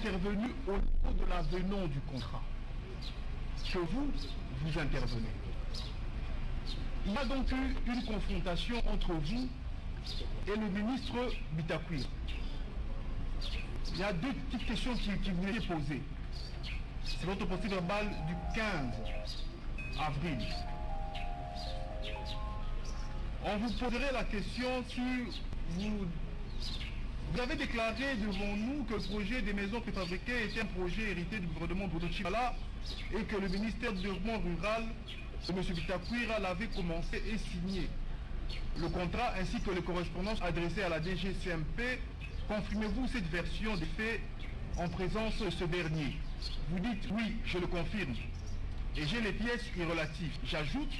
intervenu au niveau de l'avenant du contrat que vous intervenez. Il y a donc eu une confrontation entre vous et le ministre Bitakwira. Il y a deux petites questions qui vous étaient posées. C'est votre procès verbal du 15 avril. On vous poserait la question si vous avez déclaré devant nous que le projet des maisons préfabriquées était un projet hérité du gouvernement Bruno Tshibala et que le ministère du développement rural de M. Bitakwira l'avait commencé et signé. Le contrat ainsi que les correspondances adressées à la DGCMP, confirmez-vous cette version des faits en présence de ce dernier? Vous dites oui, je le confirme. Et j'ai les pièces relatives. J'ajoute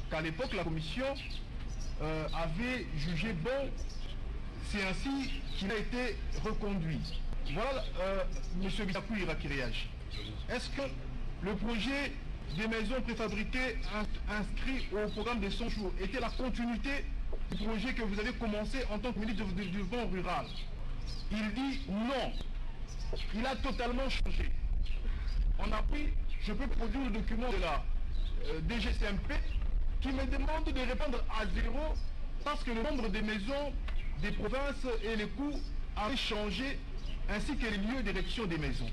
qu'à l'époque, la commission avait jugé bon, c'est ainsi qu'il a été reconduit. Voilà M. Bitakwira qui réagit. Est-ce que le projet des maisons préfabriquées inscrits au programme des 100 jours était la continuité du projet que vous avez commencé en tant que ministre du développement rural? Il dit non. Il a totalement changé. On a pris, je peux produire le document de la DGCMP qui me demande de répondre à zéro parce que le nombre des maisons des provinces et les coûts avaient changé ainsi que les lieux d'érection des maisons.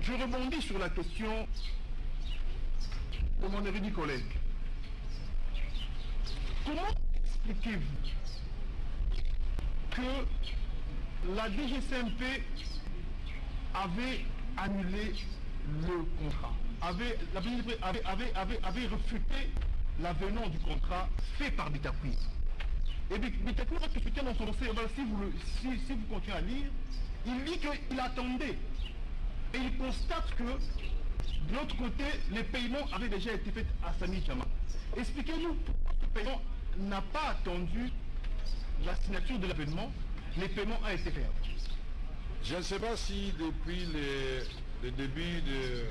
Je rebondis sur la question de mon érudit collègue. Comment expliquez-vous que la DGCMP avait annulé le contrat, avait refuté l'avenant du contrat fait par Bitakwira? Et Bitakwira a expliqué dans son dossier, si vous continuez à lire, il dit qu'il attendait. Et il constate que de l'autre côté, les paiements avaient déjà été faits à Sami Djama. Expliquez-nous pourquoi le paiement n'a pas attendu la signature de l'avenant, les paiements ont été faits. Je ne sais pas si depuis le début de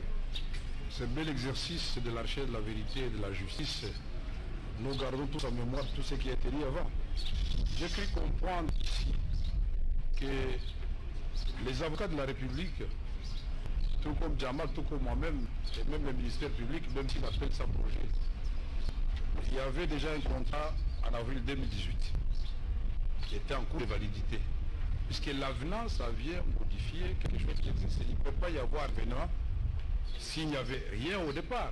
ce bel exercice de la recherche de la vérité et de la justice, nous gardons tous en mémoire tout ce qui a été dit avant. J'ai cru comprendre ici que les avocats de la République, tout comme Djamal, tout comme moi-même, et même le ministère public, même s'il appelle ça projet, il y avait déjà un contrat en avril 2018 qui était en cours de validité. Puisque l'avenant, ça vient modifier quelque chose qui existe. Il ne peut pas y avoir avenant s'il n'y avait rien au départ.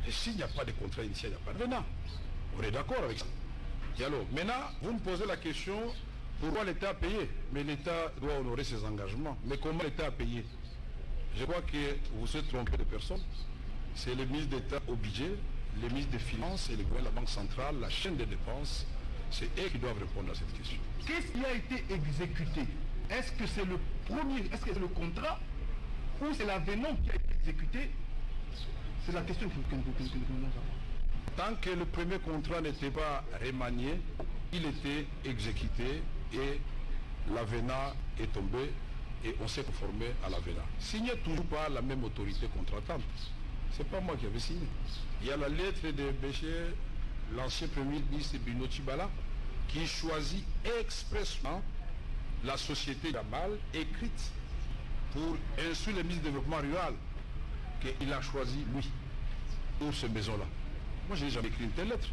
Et s'il n'y a pas de contrat initial, il n'y a pas d'avenant. On est d'accord avec ça. Et alors, maintenant, vous me posez la question, pourquoi l'État a payé? Mais l'État doit honorer ses engagements. Mais comment l'État a payé? Je crois que vous êtes trompé de personne. C'est le ministre d'État au budget, le ministre des Finances et le gouvernement de la Banque centrale, la chaîne des dépenses. C'est eux qui doivent répondre à cette question. Qu'est-ce qui a été exécuté? Est-ce que c'est le premier, est-ce que c'est le contrat ou c'est l'avenant qui a été exécuté? C'est la question que nous avons. Tant que le premier contrat n'était pas remanié, il était exécuté et l'avenant est tombé et on s'est conformé à l'avenant. Signé toujours par la même autorité contratante. Ce n'est pas moi qui avais signé. Il y a la lettre de Bécher, l'ancien premier ministre Bruno Tshibala, qui choisit expressement la société Djamal, écrite pour instruire le ministre du développement rural, qu'il a choisi lui, pour ces maisons-là. Moi, je n'ai jamais écrit une telle lettre.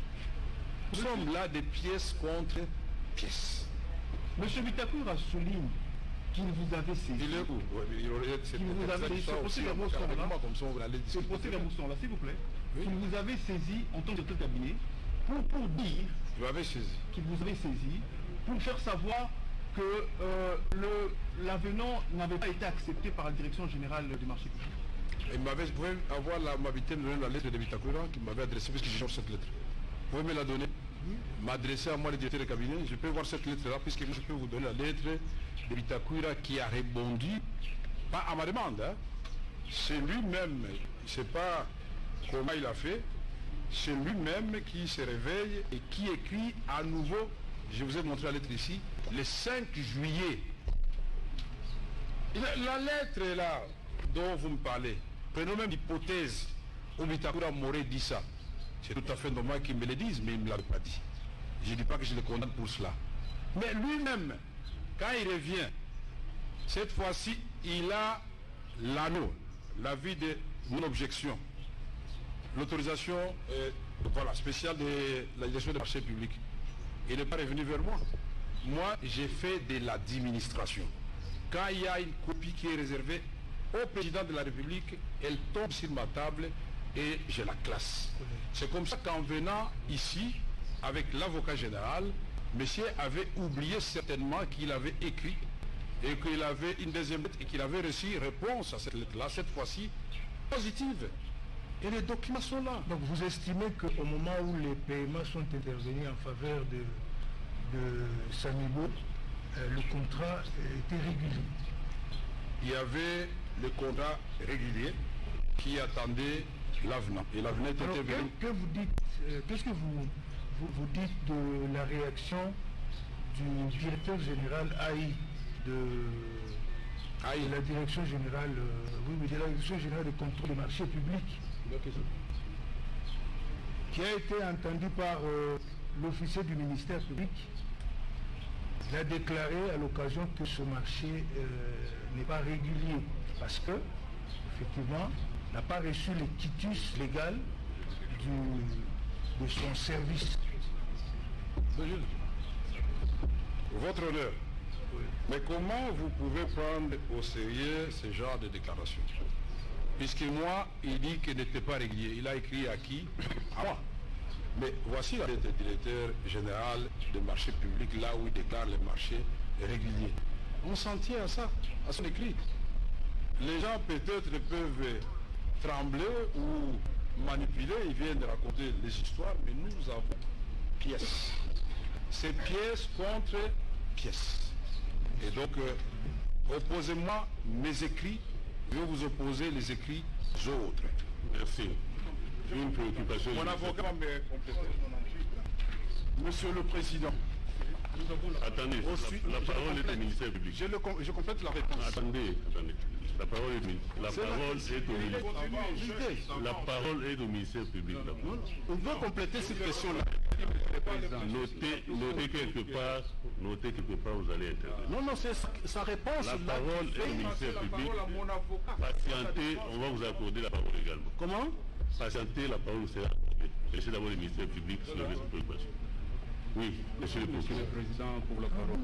Nous sommes là des pièces contre pièces. Monsieur Bitakwira souligne qu'il vous avait saisi. Il est où? Qu'il vous avait saisi. Ce procès d'Amousson-là, s'il vous plaît. Oui. Qu'il vous avait saisi en tant que directeur de cabinet pour dire qu'il vous avait saisi pour faire savoir que l'avenant n'avait pas été accepté par la direction générale du marché public. Vous pouvez avoir l'amabilité de me donner la lettre de Bitakwira qui m'avait adressée, puisque j'ai cette lettre. Vous pouvez me la donner? M'adresser à moi, le directeur de cabinet. Je peux voir cette lettre-là, puisque je peux vous donner la lettre de Bitakwira qui a répondu, pas à ma demande. Hein. C'est lui-même, je ne sais pas comment il a fait, c'est lui-même qui se réveille et qui écrit à nouveau, je vous ai montré la lettre ici, le 5 juillet. La lettre là dont vous me parlez, prenons même l'hypothèse où Bitakwira m'aurait dit ça. C'est tout à fait normal qu'il me le dise, mais il ne me l'avait pas dit. Je ne dis pas que je le condamne pour cela. Mais lui-même, quand il revient, cette fois-ci, il a l'anneau, l'avis de non-objection, l'autorisation voilà, spéciale de la direction des marchés publics, il n'est pas revenu vers moi. Moi, j'ai fait de l'administration. Quand il y a une copie qui est réservée au président de la République, elle tombe sur ma table et je la classe. C'est comme ça qu'en venant ici, avec l'avocat général, monsieur avait oublié certainement qu'il avait écrit et qu'il avait une deuxième lettre et qu'il avait reçu réponse à cette lettre-là, cette fois-ci positive. Et les documents sont là. Donc vous estimez qu'au moment où les paiements sont intervenus en faveur de Samibo, le contrat était régulier? Il y avait le contrat régulier qui attendait l'avenant. Et l'avenant était venu. Qu'est-ce que vous dites de la réaction du directeur général AI de la direction générale, de la direction générale de contrôle des marchés publics, qui a été entendu par l'officier du ministère public? Il a déclaré à l'occasion que ce marché n'est pas régulier parce que, effectivement, n'a pas reçu le quitus légal de son service. Votre honneur, oui. Mais comment vous pouvez prendre au sérieux ce genre de déclaration? Puisque moi, il dit qu'il n'était pas régulier. Il a écrit à qui? À moi. Mais voici la lettre du directeur général des marchés publics, là où il déclare les marchés réguliers. On s'en tient à ça, à son écrit. Les gens peut-être peuvent trembler ou manipuler, ils viennent raconter les histoires, mais nous avons pièces. C'est pièce contre pièce. Et donc, opposez-moi mes écrits, je vais vous opposer les écrits autres. Merci. Une préoccupation. Mon avocat va me compléter. Monsieur le Président. Attendez, la parole est au ministère public. Je complète la réponse. Attendez. La parole est au ministère public. On veut compléter cette question-là. Notez quelque part, vous allez intervenir. Non, c'est sa réponse. La parole est au ministère public. Patientez, on va vous accorder la parole également. Comment? Patientez, la parole sera accordée. Laissez d'abord le ministère public sur les préoccupations. Oui, monsieur le procureur. Monsieur le Président, pour la parole.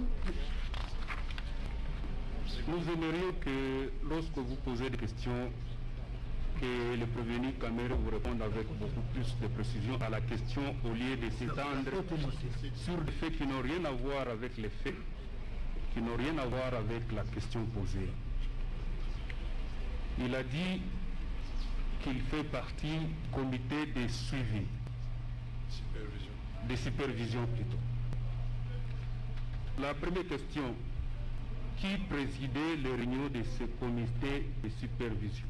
Nous aimerions que lorsque vous posez des questions, que le prévenu Kamere vous réponde avec beaucoup plus de précision à la question au lieu de s'étendre sur des faits qui n'ont rien à voir avec les faits, qui n'ont rien à voir avec la question posée. Il a dit qu'il fait partie du comité de suivi, de supervision plutôt. La première question, qui présidait les réunions de ce comité de supervision?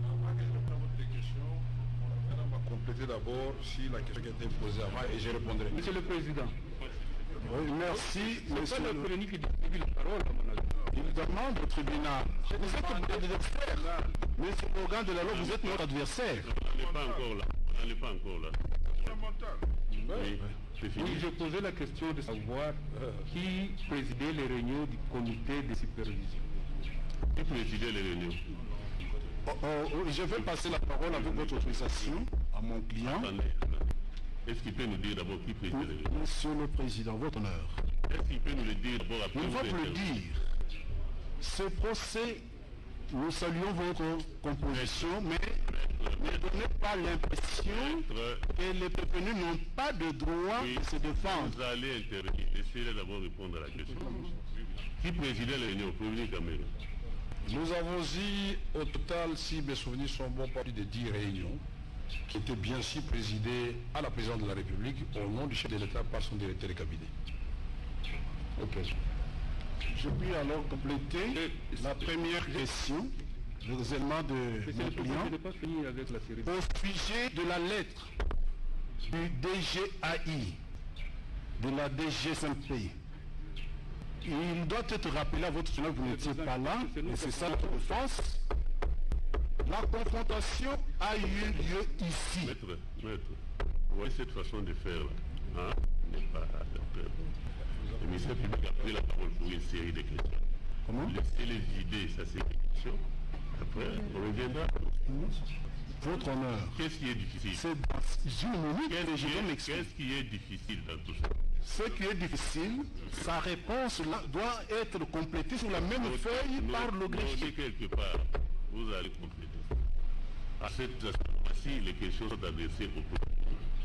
Avant que je réponde à votre question, on va compléter d'abord si la question a été posée à moi et je répondrai. Monsieur le Président. Oui, merci. C'est pas le prévenu qui distribue la parole, à mon avis. Il demande au tribunal. Vous êtes notre adversaire. Monsieur l'organe de la loi, vous êtes notre adversaire. On n'est pas encore là. Oui, j'ai posé la question de savoir qui présidait les réunions du comité de supervision. Qui présidait les réunions? Je vais passer la parole avec votre autorisation à mon client. Attendez. Est-ce qu'il peut nous dire d'abord qui présidait les réunions? Monsieur le Président, votre honneur. Est-ce qu'il peut nous le dire d'abord après? Nous allons le dire. Ce procès, nous saluons votre composition, mais ne donnez pas l'impression que les prévenus n'ont pas de droit de se défendre. Vous allez intervenir. Essayez d'abord de répondre à la question. Qui présidait les réunions? Prévenu Kamere. Nous avons eu au total, si mes souvenirs sont bons, pas plus de 10 réunions qui étaient bien sûr présidées à la présidence de la République au nom du chef de l'État par son directeur de cabinet. Ok. Je puis alors compléter la première question, le raisonnement de mon client, au sujet de la lettre du DGAI, de la DGSMP. Il doit être rappelé à votre honneur, vous n'étiez pas là, et c'est ça notre défense. La confrontation a eu lieu ici. Maître, vous voyez cette façon de faire là, n'est pas le ministère public a pris la parole pour une série de questions. Comment? Laissez les idées, ça c'est une question. Après, on reviendra. Votre honneur. Qu'est-ce qui est difficile? C'est dans une minute que je vais m'expliquer. Qu'est-ce qui est difficile dans tout ça? Ce qui est difficile, sa réponse doit être complétée sur la même feuille par le greffier. Quelque part, vous allez compléter. À cette fois-ci, les questions sont adressées au peuple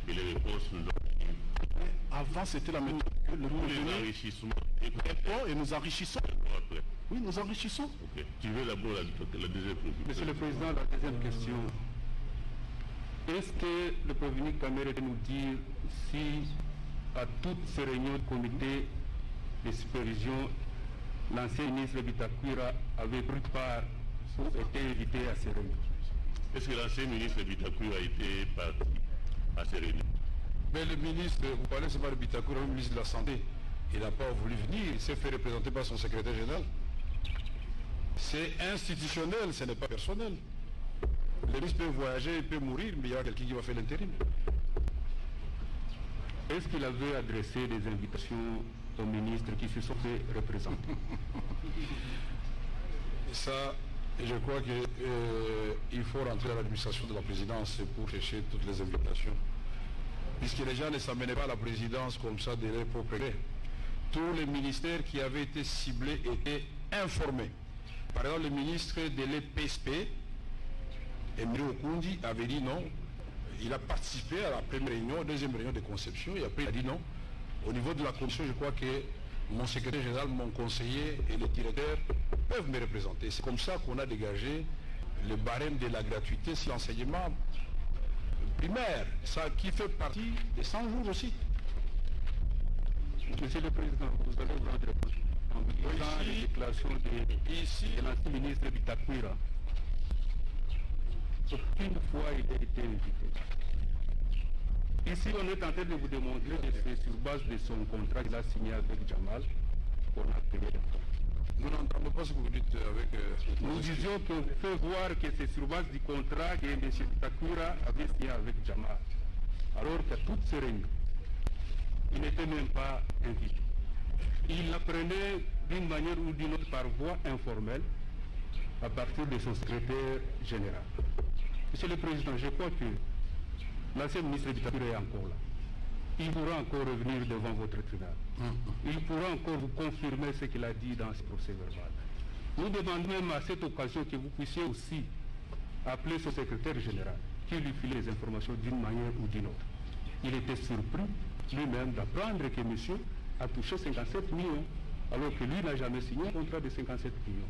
et les réponses nous ont. Avant, c'était la méthode. Le les enrichissements. Et nous enrichissons. Après. Oui, nous enrichissons. Ok. Tu veux d'abord la deuxième question? Monsieur le Président, la deuxième question. Est-ce que le prévenu Kamere peut nous dire si, à toutes ces réunions de comité de supervision, l'ancien ministre Bitakwira avait pris part ou été invité à ces réunions? Est-ce que l'ancien ministre Bitakwira a été parti à ces réunions? Mais le ministre, vous parlez seulement de Bitakwira, le ministre de la Santé, il n'a pas voulu venir, il s'est fait représenter par son secrétaire général. C'est institutionnel, ce n'est pas personnel. Le ministre peut voyager, il peut mourir, mais il y aura quelqu'un qui va faire l'intérim. Est-ce qu'il avait adressé des invitations aux ministres qui se sont fait représenter? Ça, je crois qu'il faut rentrer à l'administration de la présidence pour chercher toutes les invitations. Puisque les gens ne s'amenaient pas à la présidence comme ça de leur propre gré. Tous les ministères qui avaient été ciblés étaient informés. Par exemple, le ministre de l'EPSP, Emile Okundi, avait dit non. Il a participé à la première réunion, deuxième réunion de conception, et après il a dit non. Au niveau de la commission, je crois que mon secrétaire général, mon conseiller et le directeur peuvent me représenter. C'est comme ça qu'on a dégagé le barème de la gratuité sur l'enseignement primaire, ça qui fait partie des 100 jours aussi. Monsieur le Président, vous allez vous rendre compte en lisant les déclarations de l'ancien ministre Bitakwira. Aucune fois il a été invité. Ici, on est en train de vous démontrer que c'est sur base de son contrat qu'il a signé avec Jamal qu'on a payé les fonds. Nous n'entendons pas ce que vous dites avec... Nous disions qu'on fait voir que c'est sur base du contrat que M. Bitakwira avait signé avec Jamal. Alors qu'à toutes ces réunions, il n'était même pas invité. Il l'apprenait d'une manière ou d'une autre par voie informelle à partir de son secrétaire général. Monsieur le Président, je crois que l'ancien ministre Bitakwira est encore là. Il pourra encore revenir devant votre tribunal. Il pourra encore vous confirmer ce qu'il a dit dans ce procès verbal. Nous demandons même à cette occasion que vous puissiez aussi appeler son secrétaire général, qui lui file les informations d'une manière ou d'une autre. Il était surpris lui-même d'apprendre que monsieur a touché 57 millions, alors que lui n'a jamais signé un contrat de 57 millions.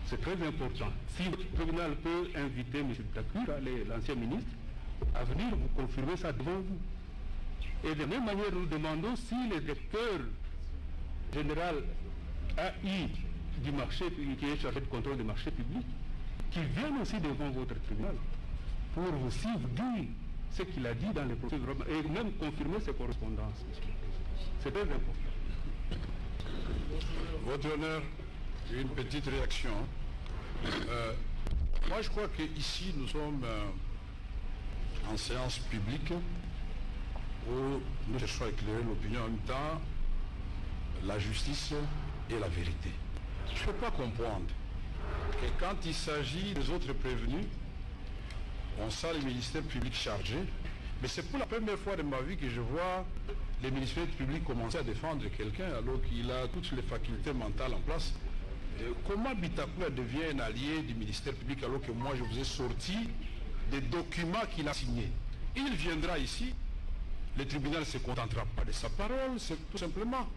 C'est très important. Si le tribunal peut inviter M. Bitakwira, l'ancien ministre, à venir vous confirmer ça devant vous. Et de la même manière, nous demandons si le directeur général AI du marché, qui est chargé de contrôle des marchés publics, qui vienne aussi devant votre tribunal pour aussi vous dire ce qu'il a dit dans les procès et même confirmer ses correspondances. C'est très important. Votre honneur, une petite réaction. Moi, je crois qu'ici, nous sommes en séance publique où nous cherchons à éclairer l'opinion en même temps, la justice et la vérité. Je ne peux pas comprendre que quand il s'agit des autres prévenus, on sent les ministères publics chargés, mais c'est pour la première fois de ma vie que je vois les ministères publics commencer à défendre quelqu'un alors qu'il a toutes les facultés mentales en place. Comment Bitakwira devient un allié du ministère public alors que moi je vous ai sorti des documents qu'il a signés? Il viendra ici, le tribunal ne se contentera pas de sa parole, c'est tout simplement.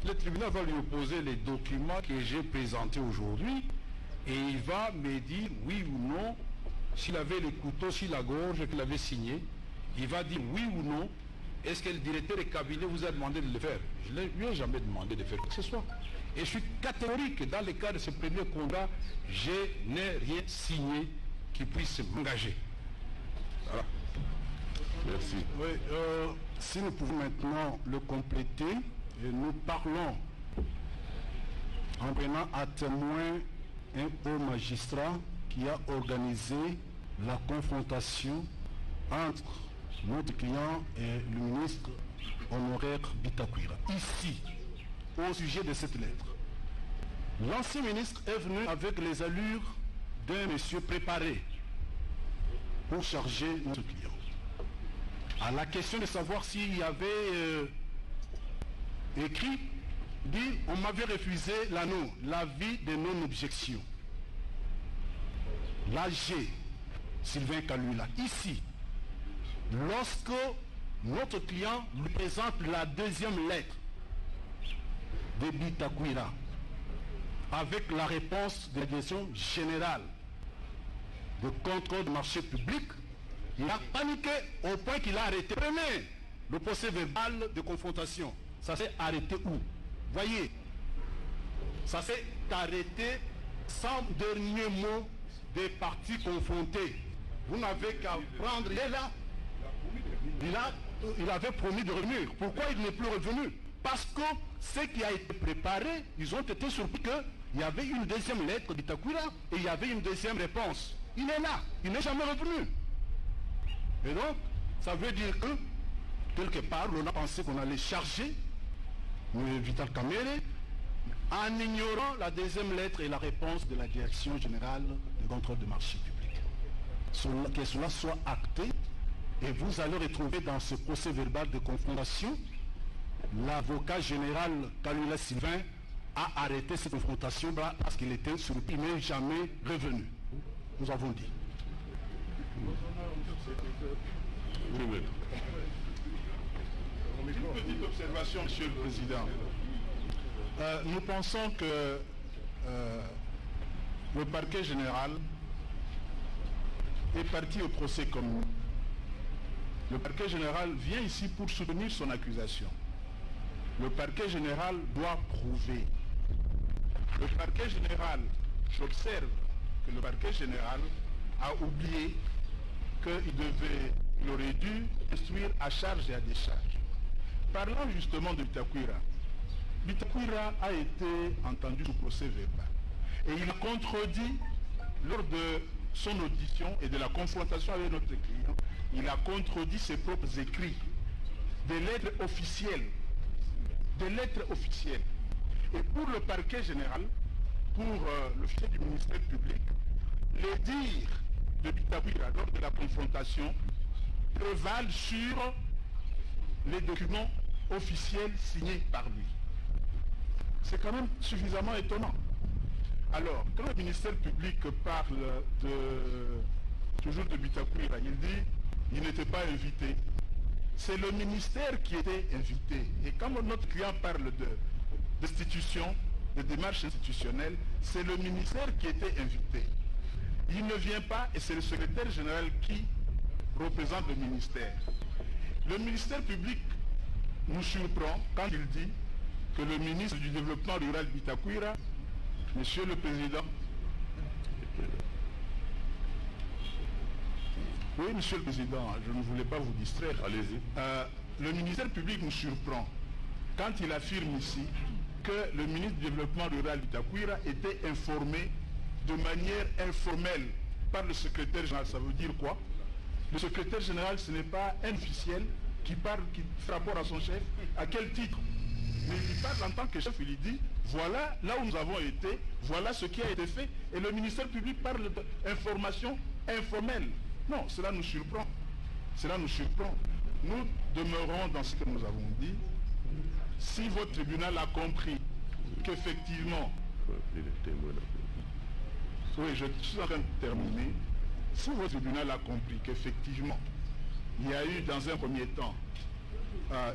Le tribunal va lui opposer les documents que j'ai présentés aujourd'hui et il va me dire oui ou non, s'il avait le couteau sur la gorge qu'il avait signé, il va dire oui ou non, est-ce que le directeur de cabinet vous a demandé de le faire? Je ne lui ai jamais demandé de faire quoi que ce soit. Et je suis catégorique, dans le cas de ce premier contrat, je n'ai rien signé qui puisse m'engager. Voilà. Merci. Oui, si nous pouvons maintenant le compléter, nous parlons en prenant à témoin un haut magistrat qui a organisé la confrontation entre notre client et le ministre honoraire Bitakwira. Ici, au sujet de cette lettre, L'ancien ministre est venu avec les allures d'un monsieur préparé pour charger notre client. À la question de savoir s'il y avait écrit, dit, on m'avait refusé l'avis de non-objection. L'AG, Sylvain Kalula, ici, lorsque notre client lui présente la deuxième lettre de Bitakwira, avec la réponse de la direction générale de contrôle du marché public, il a paniqué au point qu'il a arrêté. Prenez le procès verbal de confrontation. Ça s'est arrêté où? Voyez, ça s'est arrêté sans dernier mot des parties confrontées. Vous n'avez qu'à prendre, il est là. Il avait promis de revenir. Pourquoi il n'est plus revenu? Parce que ce qui a été préparé, ils ont été surpris qu'il y avait une deuxième lettre d'Itakwira et il y avait une deuxième réponse. Il est là, il n'est jamais revenu. Et donc, ça veut dire que, quelque part, on a pensé qu'on allait charger Vital Kamerhe en ignorant la deuxième lettre et la réponse de la direction générale de contrôle du marché public. Que cela soit acté, et vous allez retrouver dans ce procès verbal de confrontation, l'avocat général Kalula Sylvain a arrêté cette confrontation parce qu'il était surpris, il n'est jamais revenu. Nous avons dit. Une petite observation, Monsieur le Président. Nous pensons que le parquet général est parti au procès comme nous. Le parquet général vient ici pour soutenir son accusation. Le parquet général doit prouver. Le parquet général, j'observe que le parquet général a oublié qu'il aurait dû instruire à charge et à décharge. Parlant justement de Bitakwira, Bitakwira a été entendu sous procès verbal. Et il a contredit, lors de son audition et de la confrontation avec notre client, il a contredit ses propres écrits, des lettres officielles. Des lettres officielles. Et pour le parquet général, pour l'officier du ministère public, les dires de Bitakwira lors de la confrontation prévalent sur les documents officiels signés par lui. C'est quand même suffisamment étonnant. Alors, quand le ministère public parle toujours de Bitakwira, il dit qu'il n'était pas invité. C'est le ministère qui était invité. Et quand notre client parle d'institution, de démarche institutionnelle, c'est le ministère qui était invité. Il ne vient pas et c'est le secrétaire général qui représente le ministère. Le ministère public nous surprend quand il dit que le ministre du Développement rural Bitakwira, Monsieur le Président, oui, Monsieur le Président, je ne voulais pas vous distraire. Allez-y. Le ministère public nous surprend quand il affirme ici que le ministre du Développement rural Bitakwira était informé de manière informelle par le secrétaire général. Ça veut dire quoi? Le secrétaire général, ce n'est pas un officiel qui parle, qui fait rapport à son chef. À quel titre? Mais il parle en tant que chef, il dit, voilà là où nous avons été, voilà ce qui a été fait. Et le ministère public parle d'informations informelles. Non, cela nous surprend. Cela nous surprend. Nous demeurons dans ce que nous avons dit. Si votre tribunal a compris qu'effectivement, oui, je suis en train de terminer. Si votre tribunal a compris qu'effectivement, il y a eu dans un premier temps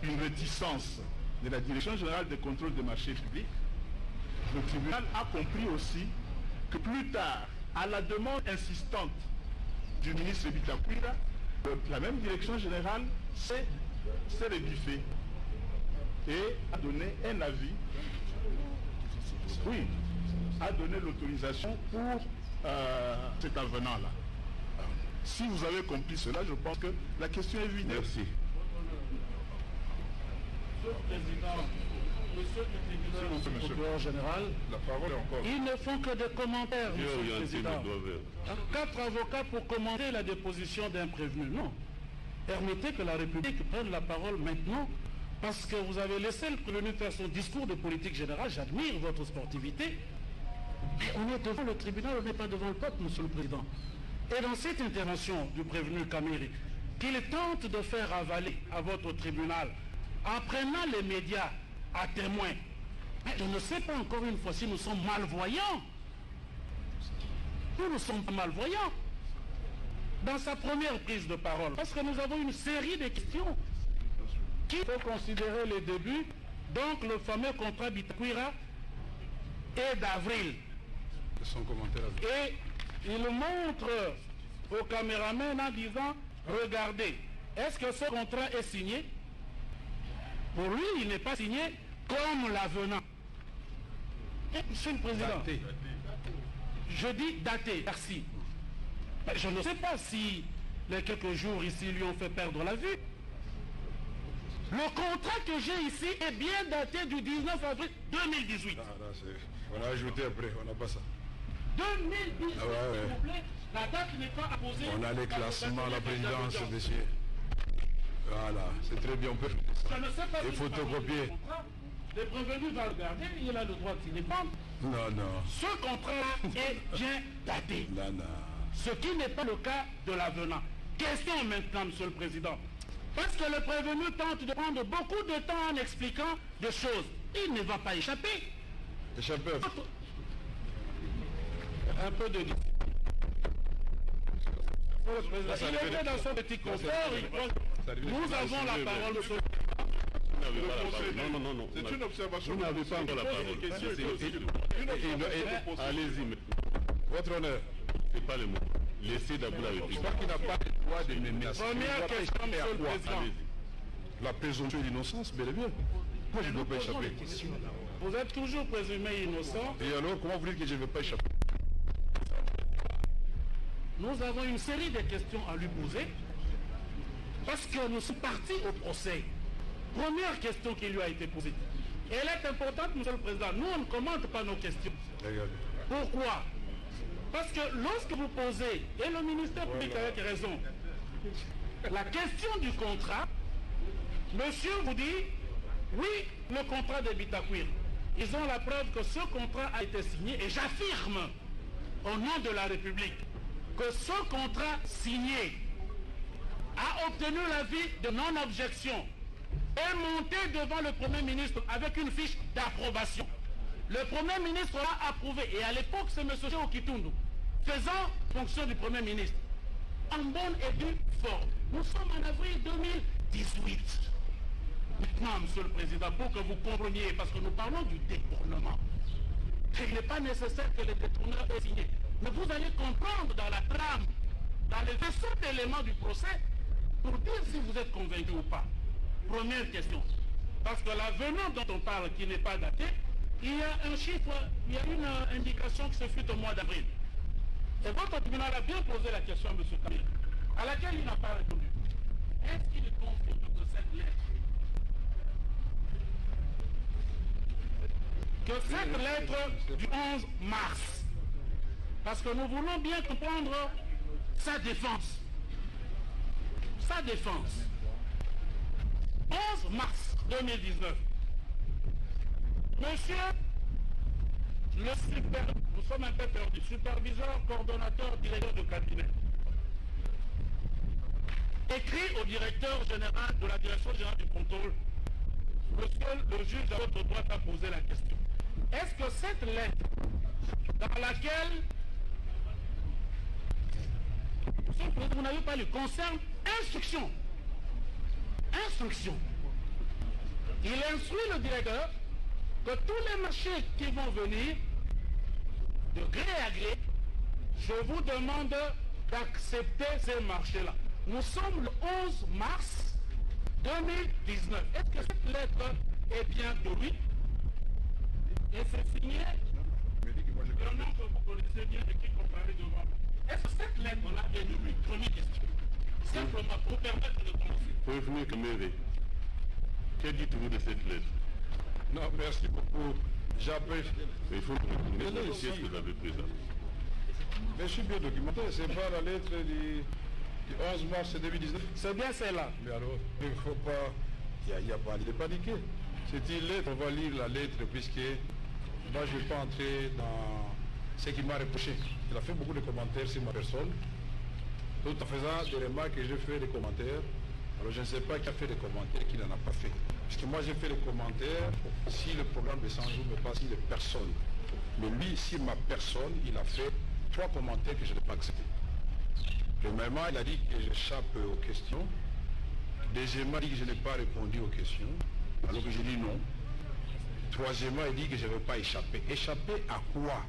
une réticence de la Direction générale de contrôle des marchés publics, le tribunal a compris aussi que plus tard, à la demande insistante du ministre Bitakwira, la même Direction générale s'est rebiffée et a donné un avis, oui, a donné l'autorisation pour cet avenant-là. Si vous avez compris cela, je pense que la question est vide. Merci. Monsieur le procureur général, La parole est encore. ils ne font que des commentaires, Monsieur le Orienté Président. le doigt vert. 4 avocats pour commenter la déposition d'un prévenu. Non. Permettez que la République prenne la parole maintenant, parce que vous avez laissé le prévenu faire son discours de politique générale. J'admire votre sportivité, Mais on est devant le tribunal, on n'est pas devant le peuple, Monsieur le Président. Et dans cette intervention du prévenu Kamiri, qu'il tente de faire avaler à votre tribunal, en prenant les médias à témoin, mais je ne sais pas encore une fois si nous sommes malvoyants. Nous sommes malvoyants. Dans sa première prise de parole, parce que nous avons une série de questions qui faut considérer les débuts, donc le fameux contrat Bitakwira et d'avril. Son commentaire. Et il montre au caméraman en disant, regardez, est-ce que ce contrat est signé? Pour lui, il n'est pas signé comme l'avenant. Monsieur le Président, Daté. Je dis daté, merci. Mais je ne sais pas si les quelques jours ici lui ont fait perdre la vue. Le contrat que j'ai ici est bien daté du 19 avril 2018. On a ajouté après, on n'a pas ça. 2018, Ah ouais. s'il vous plaît, la date n'est pas apposée. On a les classements, la présidence, monsieur. Voilà, c'est très bien, on peut Je ne sais pas et si photocopier. le prévenu va regarder, il a le droit de s'y défendre. Non, non. Ce contrat est bien daté. Non, non. Ce qui n'est pas le cas de l'avenant. Question maintenant, Monsieur le Président. Parce que le prévenu tente de prendre beaucoup de temps en expliquant des choses. Il ne va pas échapper. Échappé. Un peu de... Il était dans son petit compteur. Nous avons la parole, Monsieur le Président. Vous n'avez pas la parole. Non, non. C'est une observation. Vous n'avez pas encore la parole. Allez-y maintenant. Votre honneur. C'est pas le mot. Laissez d'abord la réplique. J'espère qu'il n'a pas le droit de me menacer. Première question, Monsieur le Président. La présomption d'innocence, bel et bien. Moi, je ne dois pas échapper. Vous êtes toujours présumé innocent. Et alors, comment vous dites que je ne vais pas échapper? Nous avons une série de questions à lui poser. Parce que nous sommes partis au procès. Première question qui lui a été posée. Elle est importante, Monsieur le Président. Nous, on ne commente pas nos questions. Regardez. Pourquoi? Parce que lorsque vous posez, et le ministère public avec raison, la question du contrat, monsieur vous dit, oui, le contrat de Bitakwira. Ils ont la preuve que ce contrat a été signé, et j'affirme, au nom de la République, que ce contrat signé a obtenu l'avis de non-objection et monté devant le Premier ministre avec une fiche d'approbation. Le Premier ministre l'a approuvé, et à l'époque, c'est M. Cheo Kitundu, faisant fonction du Premier ministre, en bonne et due forme. Nous sommes en avril 2018. Maintenant, Monsieur le Président, pour que vous compreniez, parce que nous parlons du détournement, il n'est pas nécessaire que le détourneur ait signé. Mais vous allez comprendre dans la trame, dans les vaisseaux d'éléments du procès, pour dire si vous êtes convaincu ou pas. Première question. Parce que l'avenant dont on parle, qui n'est pas daté, il y a un chiffre, il y a une indication qui se fut au mois d'avril. Et votre tribunal a bien posé la question à M. Kamiri, à laquelle il n'a pas répondu. Est-ce qu'il confirme que cette lettre, du 11 mars, parce que nous voulons bien comprendre sa défense. Sa défense. 11 mars 2019. Monsieur nous sommes un peu perdus, superviseur, coordonnateur, directeur de cabinet, écrit au directeur général de la direction générale du contrôle. Monsieur le juge à votre droite a posé la question. Est-ce que cette lettre, dans laquelle vous n'avez pas lu, concerne instruction? Instruction. Il instruit le directeur que tous les marchés qui vont venir, de gré à gré, je vous demande d'accepter ces marchés-là. Nous sommes le 11 mars 2019. Est-ce que cette lettre est bien de lui? Et c'est signé le nom que vous connaissez bien et qui comparait devant vous. Est-ce que cette lettre-là est de lui? Première question. Simplement pour permettre de commencer. Prévenu Kamiri, que dites-vous de cette lettre? Non, merci beaucoup. J'apprécie. Il faut que vous me disiez ce que vous avez pris là. Mais je suis bien documenté. C'est pas la lettre du 11 mars 2019. C'est bien celle-là. Mais alors, il ne faut pas... Il n'y a pas de paniquer. C'est une lettre, on va lire la lettre puisque moi je ne vais pas entrer ce qu'il m'a reproché. Il a fait beaucoup de commentaires sur ma personne. Tout en faisant des remarques que j'ai fait des commentaires. Alors je ne sais pas qui a fait des commentaires, qui n'en a pas fait. Parce que moi j'ai fait des commentaires si le programme de 100 jours, mais pas si les personnes. Mais lui, sur ma personne, il a fait 3 commentaires que je n'ai pas acceptés. Premièrement, il a dit que j'échappe aux questions. Deuxièmement, il dit que je n'ai pas répondu aux questions, alors que j'ai dit non. Troisièmement, il dit que je ne vais pas échapper. Échapper à quoi?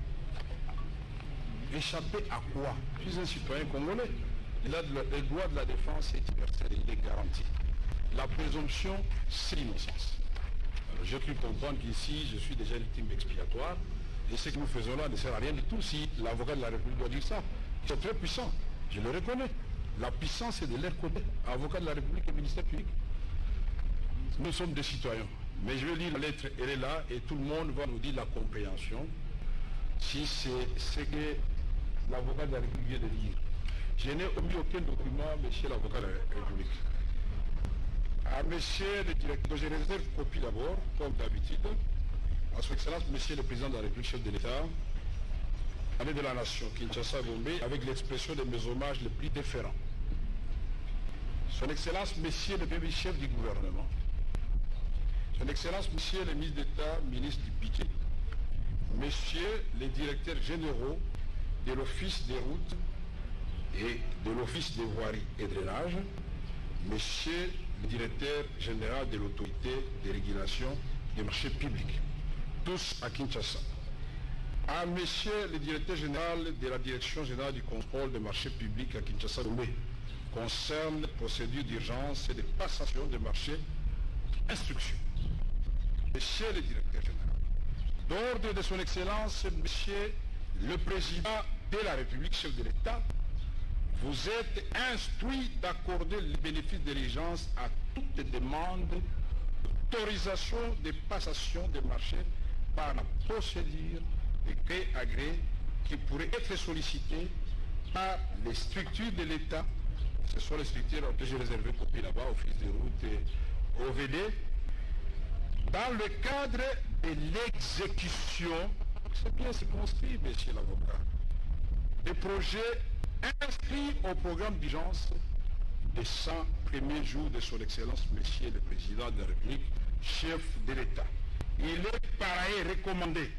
Échapper à quoi? Je suis un citoyen congolais. Il a le droit de la défense est universel, il est garanti. La présomption, c'est l'innocence. J'ai cru comprendre qu'ici, je suis déjà victime expiatoire. Et ce que nous faisons là ne sert à rien du tout si l'avocat de la République doit dire ça. Ils sont très puissants, je le reconnais. La puissance est de leur côté. Avocat de la République et ministère public. Nous sommes des citoyens. Mais je vais lire la lettre, elle est là, et tout le monde va nous dire la compréhension. Si c'est ce que l'avocat de la République vient de dire. Je n'ai omis aucun document, monsieur l'avocat de la République. À monsieur le directeur, je réserve copie d'abord, comme d'habitude. À son Excellence, monsieur le Président de la République, chef de l'État, année de la Nation, Kinshasa Gombe, avec l'expression de mes hommages les plus déférents. Son Excellence, monsieur le Premier chef du gouvernement, Son Excellence, monsieur le ministre d'État, ministre du Budget, messieurs les directeurs généraux de l'Office des routes et de l'Office des voiries et drainage, monsieur le directeur général de l'autorité de régulation des marchés publics, tous à Kinshasa. À monsieur le directeur général de la direction générale du contrôle des marchés publics à Kinshasa, concerne procédure d'urgence et de passation de marchés, instruction. Monsieur le directeur général, d'ordre de son Excellence, monsieur le Président de la République, chef de l'État, vous êtes instruit d'accorder le bénéfice de l'urgence à toute demande d'autorisation de passation de marchés par la procédure de gré à gré qui pourrait être sollicitée par les structures de l'État. Ce sont les structures que j'ai réservé copie là-bas, Office des routes et OVD, dans le cadre de l'exécution, c'est bien circonscrit, monsieur l'avocat, des projets inscrits au programme d'urgence des 100 premiers jours de son Excellence, monsieur le Président de la République, chef de l'État. Il est par ailleurs recommandé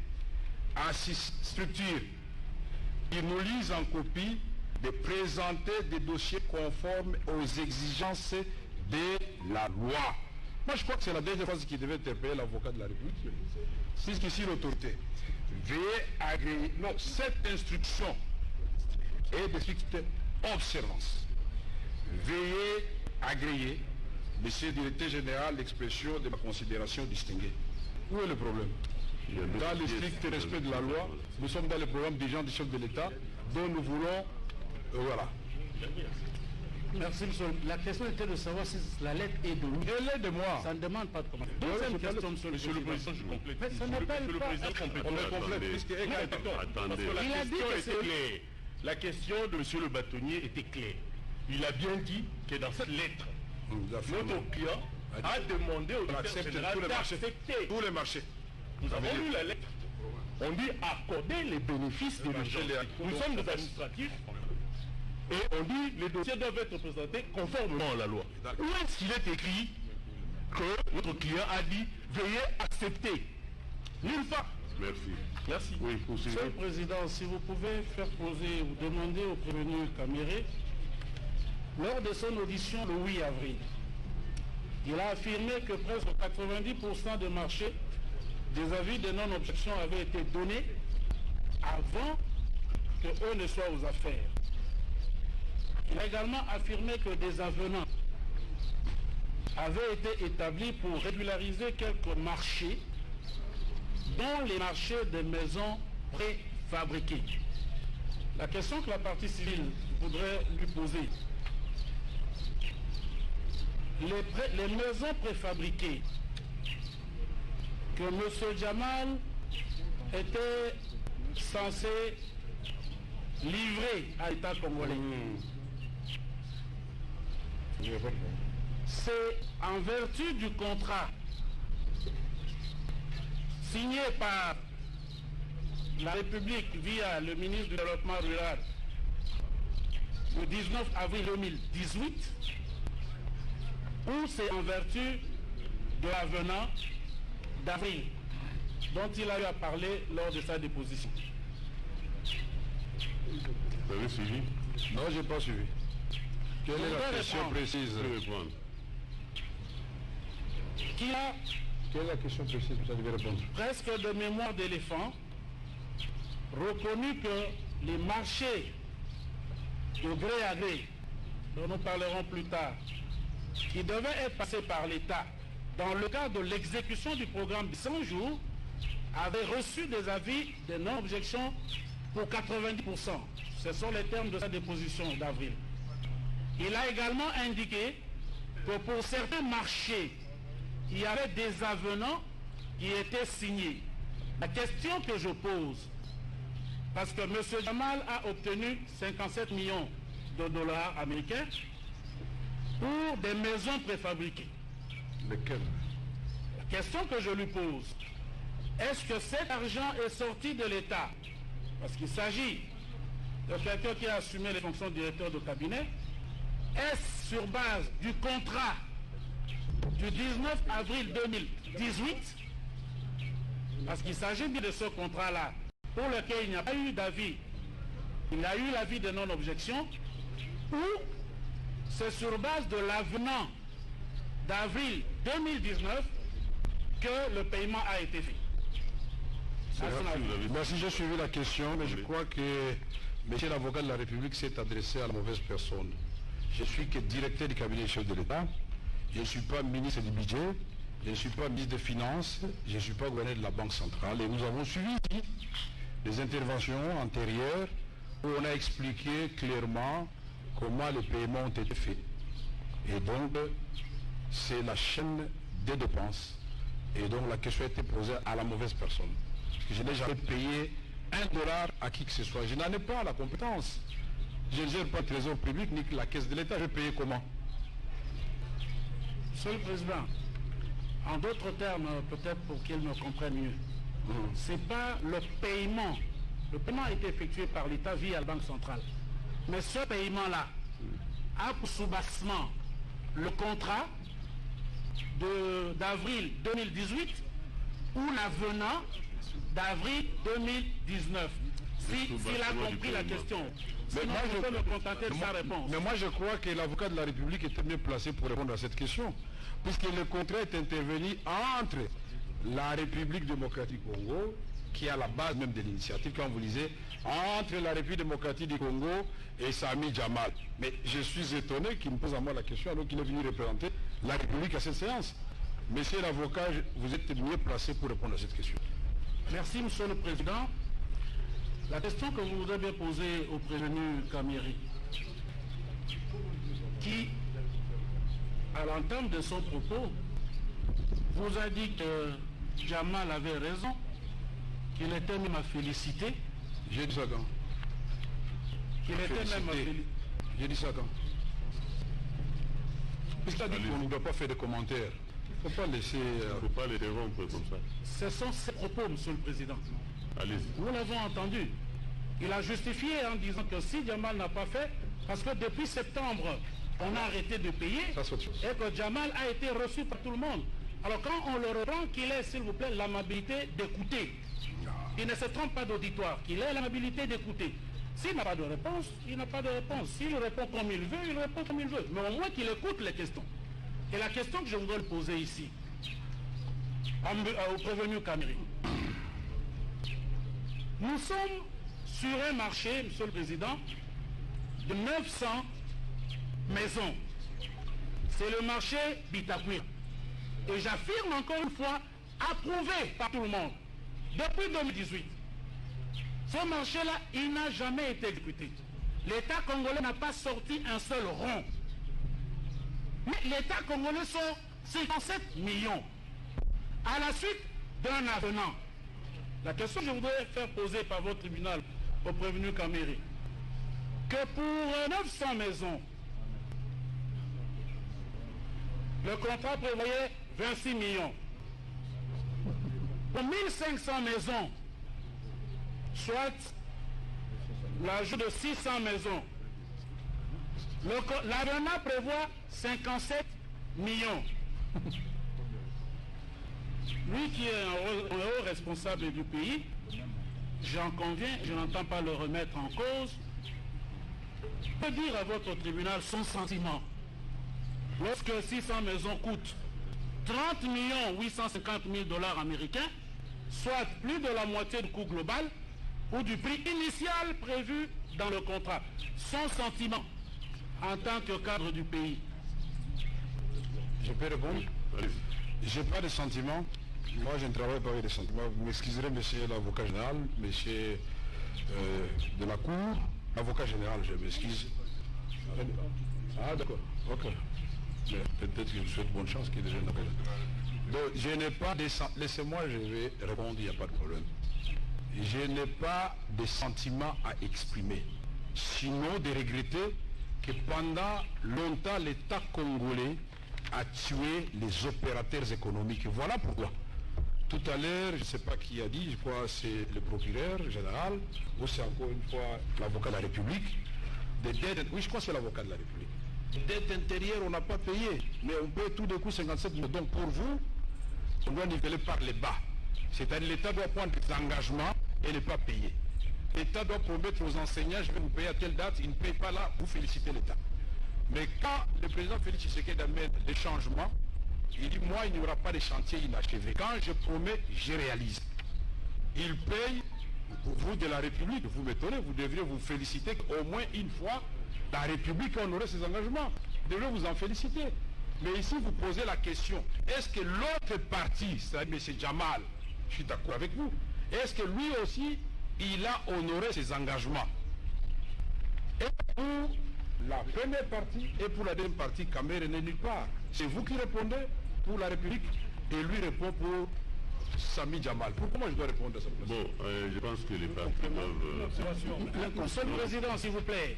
à ces structures qui nous lisent en copie de présenter des dossiers conformes aux exigences de la loi. Moi, je crois que c'est la dernière phrase qui devait interpeller l'avocat de la République. Puisqu'ici, l'autorité veillez agréer. Non, cette instruction est de stricte observance. Veuillez agréer, monsieur le directeur général, l'expression de ma considération distinguée. Où est le problème? Dans le strict respect de la loi, nous sommes dans le programme d'urgence du chef de l'État, dont nous voulons... voilà. Merci, monsieur. La question était de savoir si la lettre est de nous. Elle est de moi. Ça ne demande pas de commentaire. Deuxième question, monsieur le Président, je complète. Mais ça n'est pas le Président. On est complète, puisque... Attendez. Il a dit que c'est clair. La question de monsieur le bâtonnier était claire. Il a bien dit que dans cette lettre, notre client a demandé au directeur général d'accepter tous les marchés. Nous avons lu la lettre. On dit accorder les bénéfices de l'urgence. Nous sommes des administratifs et on dit les dossiers doivent être présentés conformément à la loi. Où est-ce qu'il est écrit que notre client a dit veuillez accepter? Nulle part. Merci. Merci. Oui, Monsieur le Président, si vous pouvez faire poser ou demander au prévenu Caméré, lors de son audition le 8 avril, il a affirmé que presque 90% des marchés, des avis de non-objection avaient été donnés avant qu'eux ne soient aux affaires. Il a également affirmé que des avenants avaient été établis pour régulariser quelques marchés, dont les marchés des maisons préfabriquées. La question que la partie civile voudrait lui poser, les maisons préfabriquées que M. Jamal était censé livrer à l'État congolais, c'est en vertu du contrat signé par la République, via le ministre du Développement rural, le 19 avril 2018, ou c'est en vertu de l'avenant d'avril dont il a eu à parler lors de sa déposition? Vous avez suivi? Non, je n'ai pas suivi. Quelle est la question précise? Qui a Quelle est la question précise que vous allez répondre? presque de mémoire d'éléphant reconnu que les marchés de gré à gré, dont nous parlerons plus tard, qui devaient être passés par l'État dans le cadre de l'exécution du programme de 100 jours, avaient reçu des avis de non-objection pour 90%. Ce sont les termes de sa déposition d'avril. Il a également indiqué que pour certains marchés, il y avait des avenants qui étaient signés. La question que je pose, parce que M. Jamal a obtenu 57 millions de dollars américains pour des maisons préfabriquées. Lesquelles? La question que je lui pose, est-ce que cet argent est sorti de l'État? Parce qu'il s'agit de quelqu'un qui a assumé les fonctions de directeur de cabinet. Est-ce sur base du contrat du 19 avril 2018? Parce qu'il s'agit bien de ce contrat-là, pour lequel il n'y a pas eu d'avis. Il y a eu l'avis de non-objection, ou c'est sur base de l'avenant d'avril 2019 que le paiement a été fait. Merci, j'ai suivi la question, mais je crois que monsieur l'avocat de la République s'est adressé à la mauvaise personne. Je suis que directeur du cabinet chef de l'État, je ne suis pas ministre du budget, je ne suis pas ministre des Finances, je ne suis pas gouverneur de la Banque centrale, et nous avons suivi des interventions antérieures où on a expliqué clairement comment les paiements ont été faits. Et donc, c'est la chaîne des dépenses. Et donc, la question a été posée à la mauvaise personne. Je n'ai jamais payé $1 à qui que ce soit. Je n'en ai pas la compétence. Je ne gère pas le trésor public ni la caisse de l'État. Je vais payer comment? Monsieur le Président, en d'autres termes, peut-être pour qu'il me comprenne mieux, ce n'est pas le paiement. Le paiement a été effectué par l'État via la Banque centrale. Mais ce paiement-là a pour soubassement le contrat d'avril 2018 ou l'avenant d'avril 2019. S'il a compris la question. Sinon, je peux me contenter de sa réponse. Mais moi, je crois que l'avocat de la République était mieux placé pour répondre à cette question. Puisque le contrat est intervenu entre la République démocratique du Congo, qui est à la base même de l'initiative, quand vous lisez, entre la République démocratique du Congo et Sami Jamal. Mais je suis étonné qu'il me pose à moi la question alors qu'il est venu représenter la République à cette séance. Monsieur l'avocat, vous êtes mieux placé pour répondre à cette question. Merci, Monsieur le Président. La question que vous avez posée au prévenu Kamiri, qui, à l'entame de son propos, vous a dit que Jamal avait raison, qu'il était même à féliciter. J'ai dit ça quand? Qu'il était même à féliciter. J'ai dit ça quand? Puisqu'il a dit qu'on ne doit pas faire de commentaires. Il ne faut pas laisser... Il ne faut pas les interrompre comme ça. Ce sont ses propos, Monsieur le Président. Allez-y. Nous l'avons entendu. Il a justifié en disant que si Jamal n'a pas fait, parce que depuis septembre, on a arrêté de payer, et que Jamal a été reçu par tout le monde. Alors quand on le reprend, qu'il ait, s'il vous plaît, l'amabilité d'écouter. Il ne se trompe pas d'auditoire, qu'il ait l'amabilité d'écouter. S'il n'a pas de réponse, il n'a pas de réponse. S'il répond comme il veut, il répond comme il veut. Mais au moins qu'il écoute les questions. Et la question que je voudrais le poser ici, au prévenu Kamiri. Nous sommes sur un marché, Monsieur le Président, de 900 maisons. C'est le marché Bitakwira. Et j'affirme encore une fois, approuvé par tout le monde, depuis 2018. Ce marché-là, il n'a jamais été exécuté. L'État congolais n'a pas sorti un seul rond. Mais l'État congolais sort 57 millions à la suite d'un avenant. La question que je voudrais faire poser par votre tribunal au prévenu Kamiri, que pour 900 maisons, le contrat prévoyait 26 millions. Pour 1500 maisons, soit l'ajout de 600 maisons. L'avenant prévoit 57 millions. Lui qui est un haut responsable du pays, j'en conviens, je n'entends pas le remettre en cause, peut dire à votre tribunal son sentiment. Lorsque 600 maisons coûtent 30 850 000 $ américains, soit plus de la moitié du coût global ou du prix initial prévu dans le contrat. Son sentiment en tant que cadre du pays. Je peux répondre? Je n'ai pas de sentiment. Moi, je ne travaille pas avec des sentiments. Vous m'excuserez, monsieur l'avocat général, monsieur de la Cour, avocat général, je m'excuse. Ah, d'accord, ok. Peut-être que je vous souhaite bonne chance qu'il y ait des jeunes avocat. Donc, je n'ai pas de sentiments. Laissez-moi, je vais répondre, il n'y a pas de problème. Je n'ai pas de sentiments à exprimer. Sinon, de regretter que pendant longtemps, l'État congolais a tué les opérateurs économiques. Voilà pourquoi. Tout à l'heure, je ne sais pas qui a dit, je crois que c'est le procureur général, ou c'est encore une fois l'avocat de la République. Oui, je crois que c'est l'avocat de la République. Des dettes intérieures, on n'a pas payé, mais on paye tout de coup 57 millions. Donc pour vous, on doit niveler par les bas. C'est-à-dire l'État doit prendre des engagements et ne pas payer. L'État doit promettre aux enseignants, je vais vous payer à telle date, ils ne payent pas là, vous félicitez l'État. Mais quand le président Félix Tshisekedi amène des changements, il dit, moi, il n'y aura pas de chantier inachevé. Quand je promets, je réalise. Il paye, vous de la République, vous m'étonnez, vous devriez vous féliciter qu'au moins une fois, la République a honoré ses engagements. Vous devriez vous en féliciter. Mais ici, vous posez la question, est-ce que l'autre parti, c'est-à-dire M. Jamal, je suis d'accord avec vous, est-ce que lui aussi, il a honoré ses engagements? Et pour la première partie et pour la deuxième partie, Kamere n'est nulle part. C'est vous qui répondez pour la République et lui répond pour Sami Jamal. Pourquoi moi je dois répondre à ça? Bon, je pense que les partis doivent... Monsieur le Président, s'il vous plaît,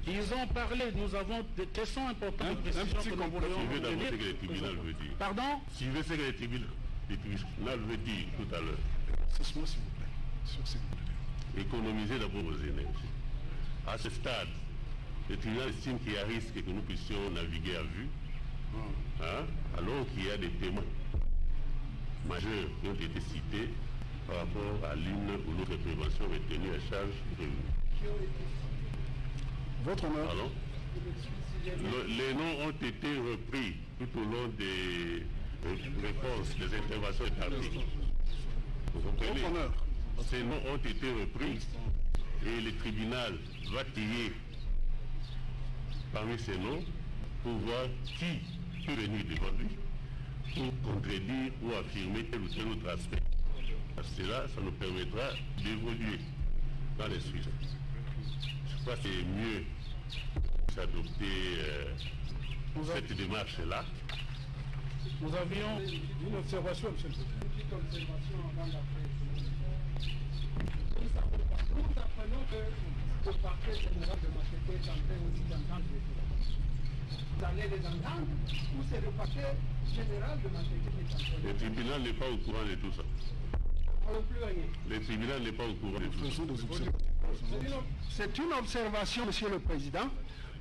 ils ont parlé, nous avons des questions importantes. Suivez d'abord ce que le tribunal veut dire. Pardon? Suivez ce que le tribunal veut dire tout à l'heure. C'est moi, s'il vous plaît. S'il vous plaît. Économiser d'abord vos énergies. À ce stade, le tribunal estime qu'il y a risque que nous puissions naviguer à vue, alors qu'il y a des témoins majeurs qui ont été cités par rapport à l'une ou l'autre prévention retenue à charge prévue. Votre honneur. Pardon? Les noms ont été repris tout au long des réponses, des interventions établies. Vous comprenez? Votre honneur. Ces noms ont été repris et le tribunal va tirer parmi ces noms pour voir qui peut venir devant lui pour contredire ou affirmer tel ou tel autre aspect. Parce que là, ça nous permettra d'évoluer dans les suites. Je crois que c'est mieux d'adopter cette démarche-là. Nous avions une observation, monsieur le Président. Une petite observation avant la Nous apprenons que le parquet général de Matété est en train aussi d'entendre les témoins. Vous allez les entendre ou c'est le parquet général de Matété qui est en train de... Le tribunal n'est pas au courant de tout ça. Plus rien. Le tribunal n'est pas au courant de tout ça. C'est une observation, monsieur le Président,